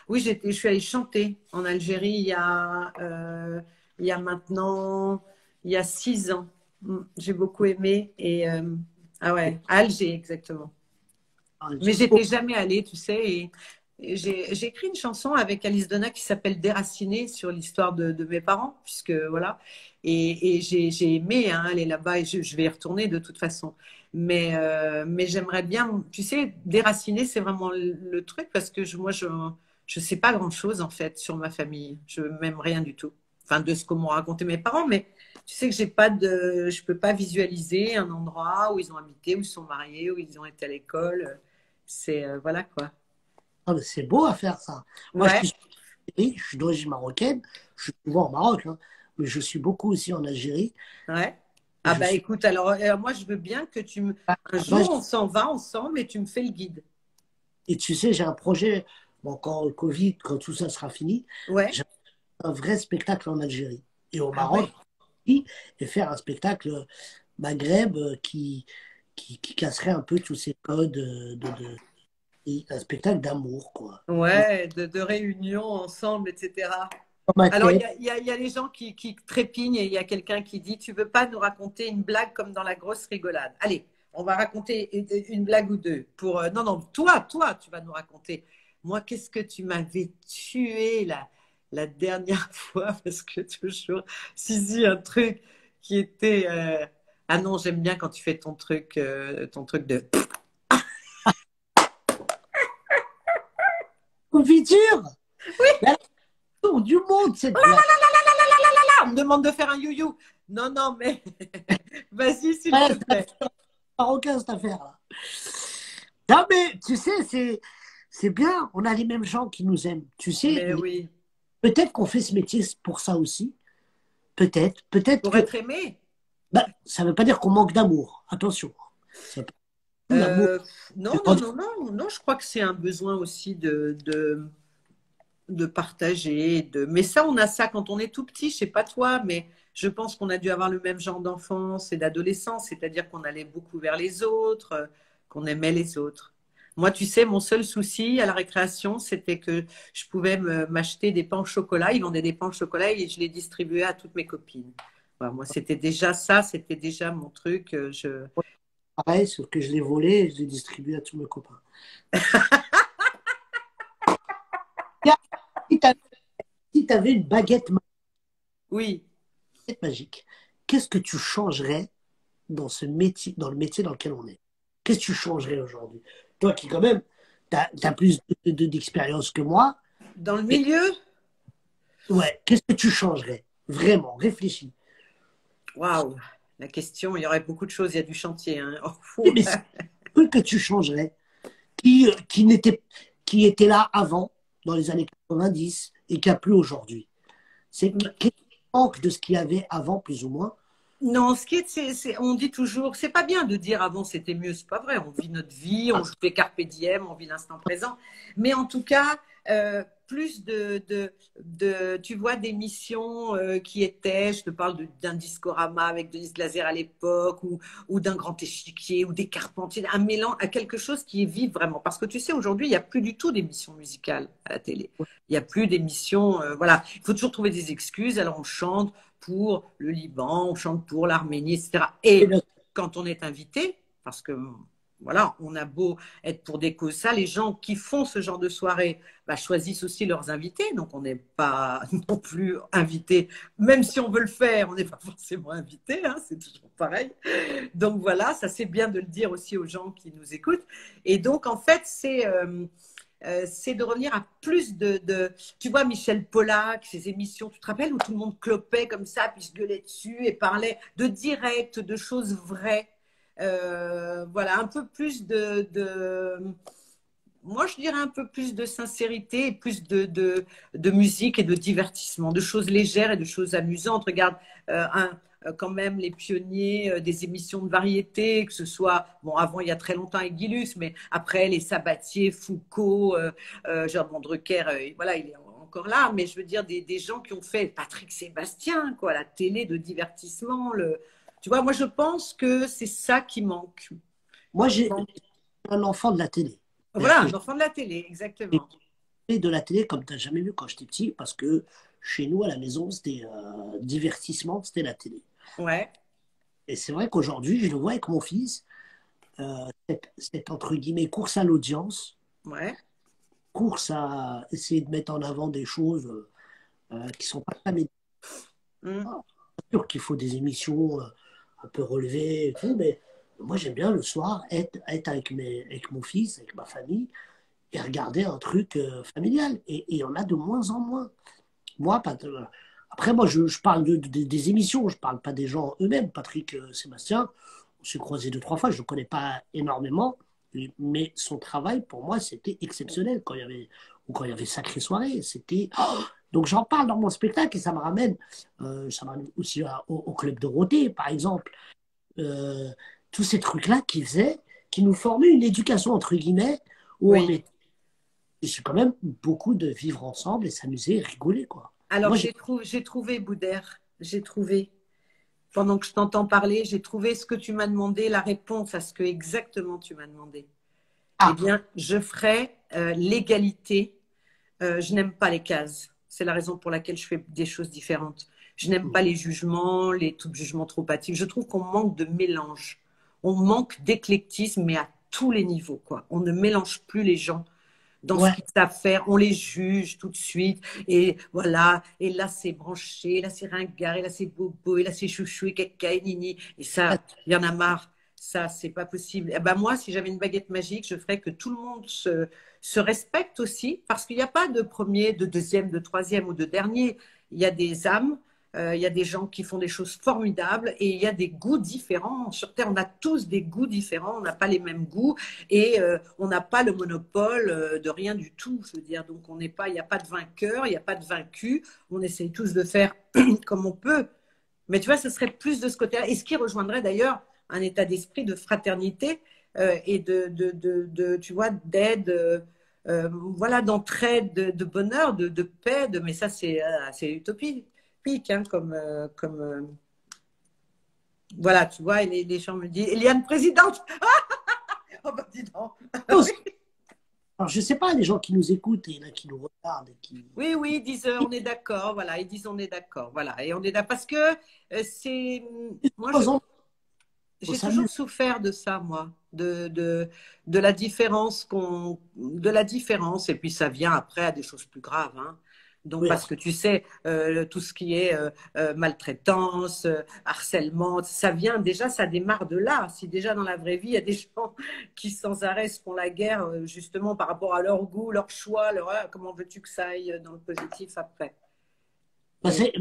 Oui, je suis allée chanter en Algérie il y a maintenant, il y a 6 ans. J'ai beaucoup aimé ah ouais, à Alger exactement. Mais Algérie. Oh, j'étais jamais allée, tu sais. Et j'ai écrit une chanson avec Alice Donna qui s'appelle Déracinée sur l'histoire de mes parents, puisque voilà. Et j'ai aimé hein, aller là-bas et je vais y retourner de toute façon. Mais j'aimerais bien, tu sais, Déraciné, c'est vraiment le truc parce que moi, je sais pas grand-chose en fait sur ma famille. Je m'aime rien du tout. Enfin, de ce que m'ont raconté mes parents, mais tu sais que je peux pas visualiser un endroit où ils ont habité, où ils sont mariés, où ils ont été à l'école. C'est voilà quoi. ah, mais c'est beau à faire ça. Moi, Ouais, je suis d'origine marocaine. Je suis souvent au Maroc, hein, mais je suis beaucoup aussi en Algérie. ouais. Ah Je bah suis écoute, alors moi je veux bien que un pas- jour on s'en va ensemble et tu me fais le guide. Et tu sais, j'ai un projet, bon, quand le Covid, quand tout ça sera fini, Ouais. j'ai un vrai spectacle en Algérie et au Ah Maroc ouais. et faire un spectacle Maghreb qui casserait un peu tous ces codes et un spectacle d'amour, quoi. Ouais, de réunions ensemble, etc. Dans ma Alors, tête, il y a les gens qui trépignent et il y a quelqu'un qui dit, tu veux pas nous raconter une blague comme dans la grosse rigolade. Allez, on va raconter une blague ou deux. Non, non, toi, tu vas nous raconter. Moi, qu'est-ce que tu m'avais tué la dernière fois parce que toujours, si, un truc qui était... Ah non, j'aime bien quand tu fais ton truc de... confiture! Mais elle a le tour du monde, cette blague. Ah, on me demande de faire un you-you. Non, non, mais vas-y, s'il Ouais, te c'est plaît. marocain, cette affaire-là. Non, mais tu sais, c'est bien. On a les mêmes gens qui nous aiment. Tu sais, Mais oui, peut-être qu'on fait ce métier pour ça aussi. Peut-être. Peut-être pour que être aimé. bah, ça ne veut pas dire qu'on manque d'amour. Attention. Ça peut être l'amour. Euh, non, non, non, non, non, je crois que c'est un besoin aussi de partager. Mais ça, on a ça quand on est tout petit, je sais pas toi, mais je pense qu'on a dû avoir le même genre d'enfance et d'adolescence, c'est-à-dire qu'on allait beaucoup vers les autres, qu'on aimait les autres. Moi, tu sais, mon seul souci à la récréation, c'était que je pouvais m'acheter des pains au chocolat. Ils vendaient des pains au chocolat et je les distribuais à toutes mes copines. Voilà, moi, c'était déjà ça, c'était déjà mon truc. Pareil, sauf que je l'ai volé et je l'ai distribué à tous mes copains. Tiens, si tu avais une Oui. baguette magique, qu'est-ce que tu changerais dans ce métier, dans le métier dans lequel on est? Qu'est-ce que tu changerais aujourd'hui? Toi qui, quand même, tu as, plus d'expérience que moi. Dans le Et, milieu, ouais, qu'est-ce que tu changerais? Vraiment, réfléchis. waouh, la question, il y aurait beaucoup de choses, il y a du chantier, hein. Oui, Oh, mais c'est un truc que tu changerais, qui, n'était, qui était là avant, dans les années 90, et qui a plus aujourd'hui. C'est quel manque de ce qu'il y avait avant, plus ou moins. non, ce qui est, on dit toujours, c'est pas bien de dire avant c'était mieux, c'est pas vrai. On vit notre vie, on fait carpe diem, on vit l'instant présent. Mais en tout cas, plus tu vois, d'émissions qui étaient, je te parle d'un discorama avec Denise Glaser à l'époque, ou d'un grand échiquier, ou des Carpentiers, un mélange à quelque chose qui est vif vraiment. Parce que tu sais, aujourd'hui, il n'y a plus du tout d'émissions musicales à la télé. Il n'y a plus d'émissions, voilà. Il faut toujours trouver des excuses. Alors on chante pour le Liban, on chante pour l'Arménie, etc. Et quand on est invité, parce que voilà, on a beau être pour des causes, ça, les gens qui font ce genre de soirée bah, choisissent aussi leurs invités, donc on n'est pas non plus invité, même si on veut le faire, on n'est pas forcément invité, hein, c'est toujours pareil. Donc voilà, ça c'est bien de le dire aussi aux gens qui nous écoutent. Et donc en fait, c'est de revenir à plus Tu vois, Michel Pollack, ses émissions, tu te rappelles, où tout le monde clopait comme ça, puis se gueulait dessus et parlait de direct, de choses vraies. Voilà, un peu plus moi, je dirais un peu plus de sincérité et plus de musique et de divertissement, de choses légères et de choses amusantes. Regarde, quand même les pionniers des émissions de variété, que ce soit, bon, avant, il y a très longtemps avec Guy Lux, mais après, les Sabatier, Foucault, Germain Drucker, voilà, il est encore là, mais je veux dire, des gens qui ont fait Patrick Sébastien, quoi, la télé de divertissement. Tu vois, moi, je pense que c'est ça qui manque. Moi, j'ai un enfant de la télé. C'est-à-dire Voilà, que un enfant de la télé, j'ai exactement. fait de la télé comme tu n'as jamais vu quand j'étais petit, parce que chez nous, à la maison, c'était divertissement, c'était la télé. Ouais, Et c'est vrai qu'aujourd'hui, je le vois avec mon fils, cette, entre guillemets course à l'audience, ouais. course à essayer de mettre en avant des choses qui sont pas très médiatisées. Mm. C'est sûr qu'il faut des émissions un peu relevées et tout, mais moi j'aime bien le soir être avec mon fils, avec ma famille, et regarder un truc familial. Et il y en a de moins en moins. Moi, après, moi, je parle des émissions, je parle pas des gens eux-mêmes. Patrick Sébastien, on s'est croisé deux, trois fois, je ne le connais pas énormément, mais son travail, pour moi, c'était exceptionnel quand il y avait, ou quand il y avait Sacrée Soirée. C'était, oh, Donc j'en parle dans mon spectacle et ça me ramène aussi au Club Dorothée, par exemple. Euh, tous ces trucs-là qui nous formaient une éducation, entre guillemets, où on Oui. est, c'est quand même beaucoup de vivre ensemble et s'amuser et rigoler, quoi. Alors, Moi, j'ai j'ai trouvé, Boudère, j'ai trouvé. Pendant que je t'entends parler, j'ai trouvé ce que tu m'as demandé, la réponse à ce que exactement tu m'as demandé. Eh ah, bien, je ferai l'égalité. Je n'aime pas les cases. C'est la raison pour laquelle je fais des choses différentes. Je n'aime pas les jugements, les tout jugements trop hâtifs. Je trouve qu'on manque de mélange. On manque d'éclectisme, mais à tous les niveaux, quoi. On ne mélange plus les gens dans ce ouais, qu'ils savent faire, on les juge tout de suite, et voilà, et là c'est branché, là c'est ringard, et là c'est bobo, et là c'est chouchou, et caca, et nini, et ça, il y en a marre, ça c'est pas possible. Et ben moi, si j'avais une baguette magique, je ferais que tout le monde se respecte aussi, parce qu'il n'y a pas de premier, de deuxième, de troisième ou de dernier, il y a des âmes, il y a des gens qui font des choses formidables et il y a des goûts différents. Sur Terre, on a tous des goûts différents, on n'a pas les mêmes goûts et on n'a pas le monopole de rien du tout. Je veux dire, donc on n'est pas, il n'y a pas de vainqueur, il n'y a pas de vaincu. On essaye tous de faire comme on peut. Mais tu vois, ce serait plus de ce côté-là. Et ce qui rejoindrait d'ailleurs un état d'esprit de fraternité et tu vois, d'aide. Voilà, d'entraide, de bonheur, de paix, mais ça c'est utopique, hein, voilà, tu vois, et les gens me disent, Eliane présidente, oh bah dis donc. alors, je sais pas, les gens qui nous écoutent et là, qui nous regardent et qui. Oui, oui, ils disent on est d'accord, voilà, ils disent on est d'accord, voilà, et on est d'accord parce que c'est, moi je, On j'ai toujours s'amuse. souffert de ça, moi, de la différence de la différence, et puis ça vient après à des choses plus graves, hein. Donc, Oui, parce que tu sais, tout ce qui est maltraitance, harcèlement, ça vient déjà, ça démarre de là. Si déjà dans la vraie vie, il y a des gens qui sans arrêt se font la guerre, justement par rapport à leur goût, leur choix, comment veux-tu que ça aille dans le positif après? bah, Et, c'est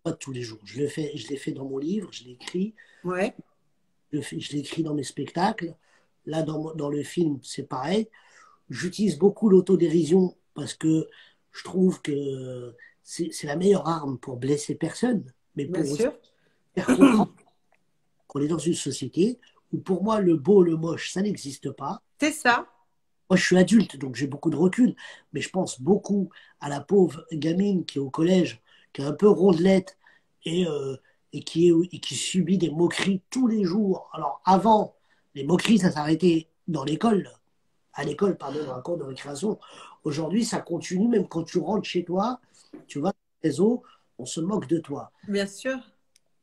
pas tous les jours. Je l'ai fait dans mon livre, je l'écris, ouais, je l'écris dans mes spectacles. Là, dans le film, c'est pareil. J'utilise beaucoup l'autodérision parce que je trouve que c'est la meilleure arme pour blesser personne, mais bien pour aussi sûr, faire comprendre qu'on est dans une société où pour moi, le beau, le moche, ça n'existe pas. c'est ça, Moi, je suis adulte, donc j'ai beaucoup de recul, mais je pense beaucoup à la pauvre gamine qui est au collège, qui est un peu rondelette et, euh, et qui subit des moqueries tous les jours. Alors, avant, les moqueries, ça s'arrêtait dans l'école, à l'école, pardon, dans la cour de récréation. Aujourd'hui, ça continue, même quand tu rentres chez toi, tu vas sur le réseau, on se moque de toi. bien sûr.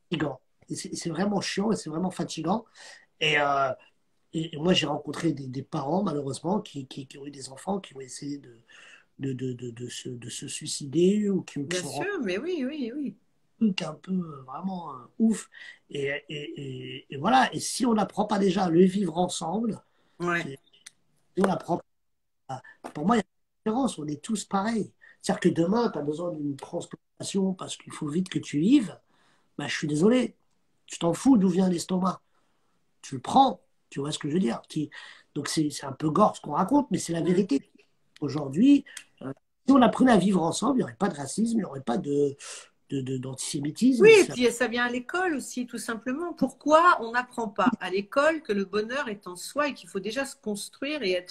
Fatigant. Et c'est vraiment chiant et c'est vraiment fatigant. Et, euh, et moi, j'ai rencontré des parents, malheureusement, qui ont eu des enfants qui ont essayé de se suicider ou qui se Bien sont rendus sûr, mais oui, oui, oui. compte un peu vraiment ouf. Et voilà, et si on n'apprend pas déjà à le vivre ensemble, Ouais, si on apprend pas, pour moi, il y a une différence, on est tous pareils. C'est-à-dire que demain, tu as besoin d'une transplantation parce qu'il faut vite que tu vives, bah, je suis désolé, tu t'en fous d'où vient l'estomac. Tu le prends, tu vois ce que je veux dire. Donc c'est un peu gore ce qu'on raconte, mais c'est la mm. vérité. Aujourd'hui, si on apprenait à vivre ensemble, il n'y aurait pas de racisme, il n'y aurait pas Oui, d'antisémitisme. et puis ça vient à l'école aussi, tout simplement. Pourquoi on n'apprend pas à l'école que le bonheur est en soi et qu'il faut déjà se construire et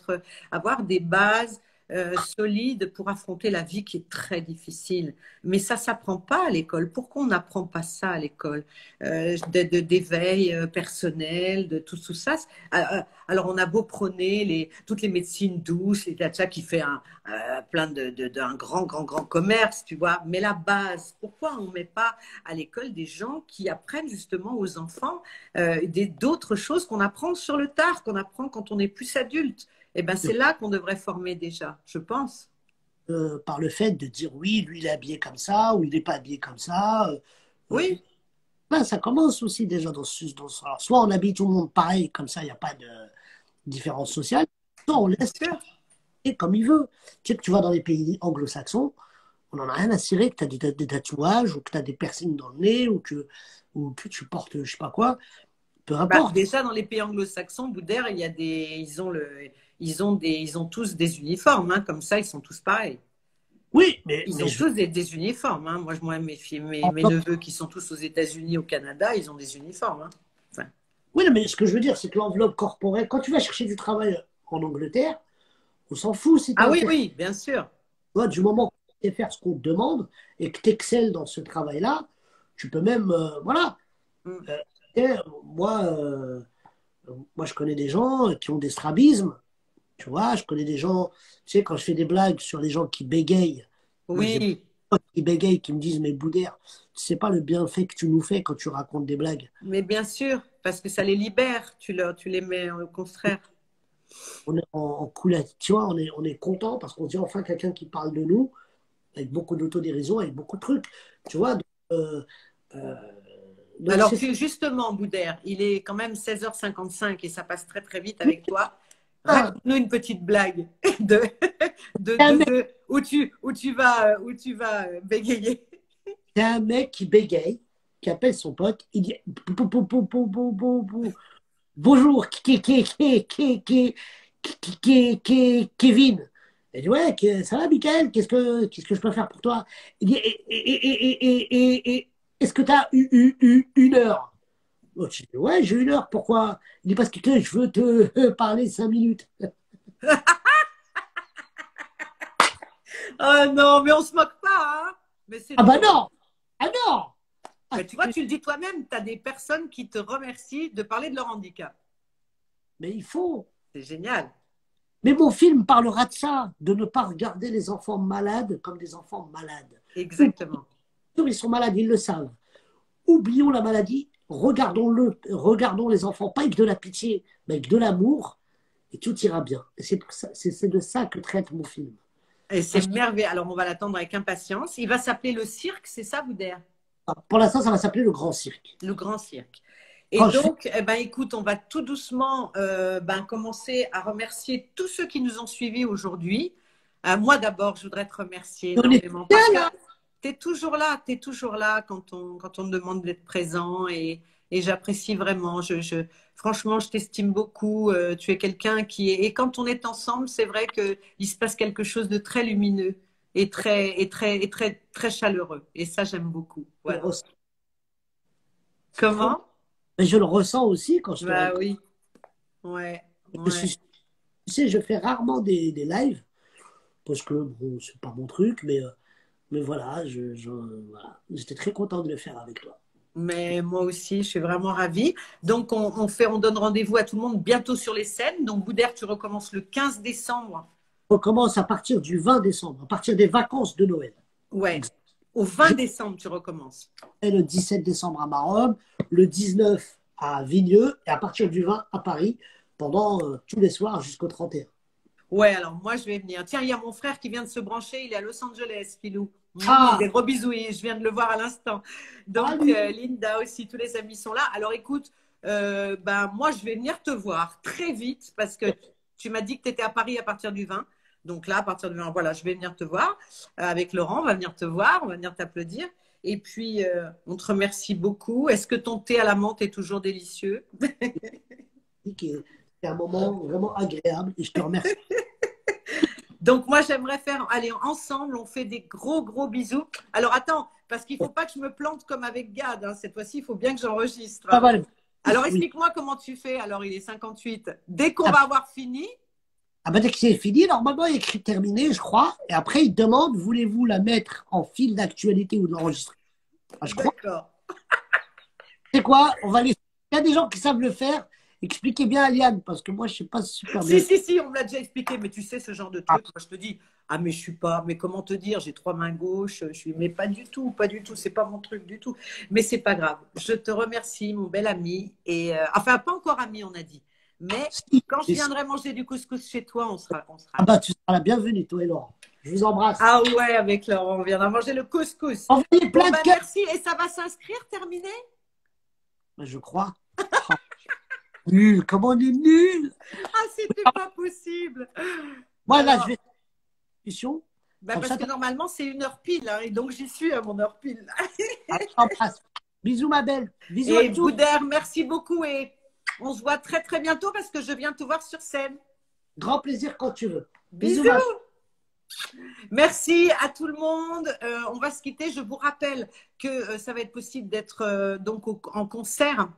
avoir des bases solides pour affronter la vie qui est très difficile. Mais ça s'apprend pas à l'école. Pourquoi on n'apprend pas ça à l'école d'éveil personnel, de tout ça. Alors on a beau prôner toutes les médecines douces, les tachas qui fait plein d'un grand commerce, tu vois. Mais la base, pourquoi on ne met pas à l'école des gens qui apprennent justement aux enfants d'autres choses qu'on apprend sur le tard, qu'on apprend quand on est plus adulte. Eh ben, c'est là qu'on devrait former déjà, je pense. Par le fait de dire oui, lui il est habillé comme ça, ou il n'est pas habillé comme ça. Oui, Ben, ça commence aussi déjà alors, soit on habille tout le monde pareil, comme ça il n'y a pas de différence sociale, soit on bien laisse sûr. chacun comme il veut. Tu sais que tu vas dans les pays anglo-saxons, on n'en a rien à cirer que tu as des tatouages, ou que tu as des piercings dans le nez, ou que tu portes je sais pas quoi, peu Bah, importe. déjà, dans les pays anglo-saxons, Boudère, ils ont tous des uniformes, hein, comme ça, ils sont tous pareils. Oui, Ils mais ont je tous des uniformes. Hein. Moi, mes filles, mes neveux qui sont tous aux États-Unis, au Canada, ils ont des uniformes. Hein. Enfin, oui, non, mais ce que je veux dire, c'est que l'enveloppe corporelle, quand tu vas chercher du travail en Angleterre, on s'en fout si tu as ah un oui, certificat. oui, bien sûr. Du moment que tu sais faire ce qu'on te demande et que tu excelles dans ce travail-là, tu peux même, voilà. Mm. Et moi, je connais des gens qui ont des strabismes, tu vois, je connais des gens, tu sais, quand je fais des blagues sur les gens qui bégayent, moi, j'ai des Oui, potes qui bégayent, qui me disent, mais Boudère, tu sais pas le bienfait que tu nous fais quand tu racontes des blagues. mais bien sûr, parce que ça les libère. Tu les mets au contraire. On est en couleur, tu vois, on est content parce qu'on dit enfin quelqu'un qui parle de nous avec beaucoup d'autodérision, avec beaucoup de trucs, tu vois. Euh, euh, donc Alors, c'est ça. justement, Boudère, il est quand même 16h55 et ça passe très très vite avec toi. Ah, Raconte-nous une petite blague de, c'est où tu vas bégayer. un mec qui bégaye, qui appelle son pote, il dit pou, pou, pou, pou, pou, pou, pou. Bonjour, Kevin. Elle dit ouais, ça va, Michael, qu'est-ce que je peux faire pour toi? Il dit est-ce que tu as une heure? L'autre, je dis ouais, j'ai une heure, pourquoi? Il dit parce que je veux te parler 5 minutes. Oh non, mais on se moque pas, hein. Mais c'est Ah bah drôle. non! Ah non! Ah, Mais tu vois, tu le dis toi-même, tu as des personnes qui te remercient de parler de leur handicap. mais il faut. C'est génial. Mais mon film parlera de ça, de ne pas regarder les enfants malades comme des enfants malades. Ou Exactement. ils sont malades, ils le savent. Oublions la maladie, regardons les enfants, pas avec de la pitié, mais avec de l'amour, et tout ira bien. Et c'est de ça que traite mon film. Et c'est merveilleux. Alors, on va l'attendre avec impatience. Il va s'appeler Le Cirque, c'est ça, Boudère? Pour l'instant, ça va s'appeler Le Grand Cirque. Le Grand Cirque. Et Quand je fais donc, eh ben, écoute, on va tout doucement commencer à remercier tous ceux qui nous ont suivis aujourd'hui. Moi, d'abord, je voudrais te remercier on est énormément bien parce que là. tu es toujours là quand on me demande d'être présent et j'apprécie vraiment. Franchement, je t'estime beaucoup. Tu es quelqu'un qui est… Et quand on est ensemble, c'est vrai qu'il se passe quelque chose de très lumineux très chaleureux. Et ça, j'aime beaucoup. Je le Voilà. ressens. C'est trop bien. Comment? Mais je le ressens aussi quand je te Bah rencontre. oui. Ouais, Je ouais. suis, tu sais, je fais rarement des lives parce que bon, c'est pas mon truc, mais voilà, voilà. J'étais très content de le faire avec toi. Mais moi aussi, je suis vraiment ravie. Donc, on donne rendez-vous à tout le monde bientôt sur les scènes. Donc, Boudère, tu recommences le 15 décembre. On commence à partir du 20 décembre, à partir des vacances de Noël. Ouais. Au Je 20 décembre, tu recommences. fais le 17 décembre à Maromme, le 19 à Vigneux et à partir du 20 à Paris pendant tous les soirs jusqu'au 31. Ouais, alors moi, je vais venir. Tiens, il y a mon frère qui vient de se brancher. Il est à Los Angeles, Filou. Ah, Des gros bisous. Je viens de le voir à l'instant. Donc, salut. Linda aussi, tous les amis sont là. Alors, écoute, moi, je vais venir te voir très vite parce que tu m'as dit que tu étais à Paris à partir du 20. Donc là, à partir du 20, voilà, je vais venir te voir. Avec Laurent, on va venir te voir, on va venir t'applaudir. Et puis, on te remercie beaucoup. Est-ce que ton thé à la menthe est toujours délicieux? C'est un moment vraiment agréable et je te remercie. Donc, moi, j'aimerais faire, allez, ensemble, on fait des gros, gros bisous. Alors, attends, parce qu'il ne faut pas que je me plante comme avec Gad. Hein. Cette fois-ci, il faut bien que j'enregistre. Pas mal. Alors, Oui. explique-moi comment tu fais. Alors, il est 58. Dès qu'on Ah, va avoir fini, ah bah, dès que c'est fini, normalement, il est écrit terminé, je crois. Et après, il demande, voulez-vous la mettre en fil d'actualité ou de l'enregistrer? Ah, je crois. d'accord. C'est quoi? On va les... Il y a des gens qui savent le faire. Expliquez bien à Liane, parce que moi, je ne sais pas super bien. Si, on me l'a déjà expliqué, mais tu sais, ce genre de Ah, truc, moi, je te dis, ah, mais je suis pas, mais comment te dire, j'ai trois mains gauches, mais pas du tout, pas du tout, c'est pas mon truc du tout. Mais c'est pas grave. Je te remercie, mon bel ami. Et, enfin, pas encore ami, on a dit. Mais si, quand je mais si. viendrai manger du couscous chez toi, on sera Ah bah, amis. tu seras la bienvenue, toi et Laurent. Je vous embrasse. Ah ouais, avec Laurent, on viendra manger le couscous. Envoyez Bon, plein de ben cœurs. merci. Et ça va s'inscrire, terminé? Bah, je crois. Oh, nul, comment on est nul. Ah, c'était pas possible. Moi, là, je Alors, vais faire une discussion. ben Comme parce ça, que normalement, c'est 1 heure pile, hein, et donc j'y suis à mon heure pile. je t'embrasse. Bisous, ma belle. Bisous à Et tous. Boudère, merci beaucoup et on se voit très très bientôt parce que je viens te voir sur scène. Grand plaisir quand tu veux. Bisous, ma belle. Bisous! Merci à tout le monde. On va se quitter. Je vous rappelle que ça va être possible d'être en concert.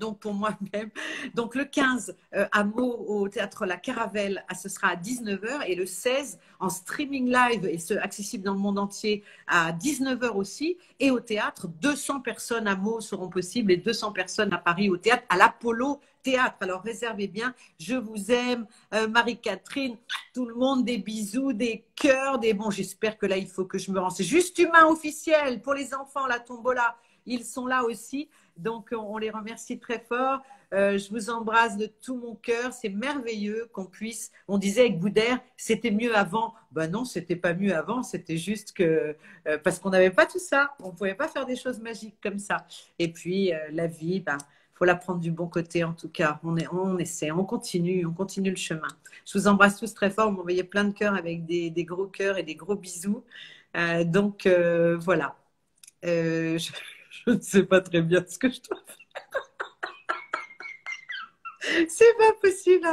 Donc pour moi-même. Donc le 15 à Meaux au théâtre La Caravelle, ce sera à 19h et le 16 en streaming live et ce accessible dans le monde entier à 19h aussi et au théâtre 200 personnes à Meaux seront possibles et 200 personnes à Paris au théâtre à l'Apollo Théâtre. Alors réservez bien. Je vous aime, Marie-Catherine, tout le monde, des bisous, des cœurs, des bon. J'espère que là il faut que je me rende. C'est juste humain officiel pour les enfants la tombola. Ils sont là aussi. Donc, on les remercie très fort. Je vous embrasse de tout mon cœur. C'est merveilleux qu'on puisse. On disait avec Boudère, c'était mieux avant. Ben non, c'était pas mieux avant. C'était juste que parce qu'on n'avait pas tout ça. On pouvait pas faire des choses magiques comme ça. Et puis la vie, ben faut la prendre du bon côté en tout cas. On essaie, on continue le chemin. Je vous embrasse tous très fort. Vous m'envoyez plein de cœurs avec des gros cœurs et des gros bisous. Donc voilà. Je ne sais pas très bien ce que je dois faire. C'est pas possible.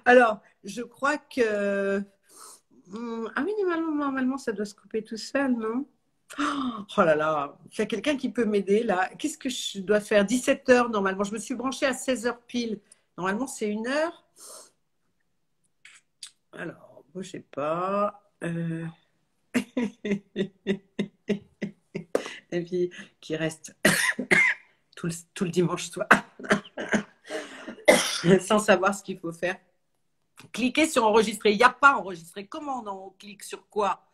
Alors, je crois que. Ah oui, normalement, ça doit se couper tout seul, non? Oh là là, il y a quelqu'un qui peut m'aider là. Qu'est-ce que je dois faire? 17h normalement. Je me suis branchée à 16h pile. Normalement, c'est 1 heure. Alors, je sais pas. Et puis, qui reste tout le dimanche soir. Sans savoir ce qu'il faut faire. Cliquez sur enregistrer. Il n'y a pas enregistré. Comment on clique sur quoi?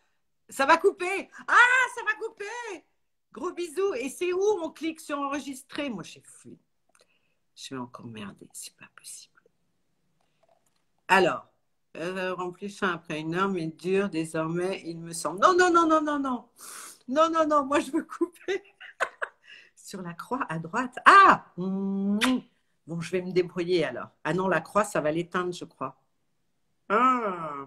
Ça va couper. Ah, ça va couper. Gros bisous. Et c'est où on clique sur enregistrer? Moi, j'ai fui. Je vais encore merder. C'est pas possible. Alors, rempli fin après 1 heure, mais dur désormais, il me semble. Non, non, non, non, non, non. Non, non, non. Moi, je veux couper. Sur la croix à droite. Ah! Bon, je vais me débrouiller alors. Ah non, la croix, ça va l'éteindre, je crois. Ah!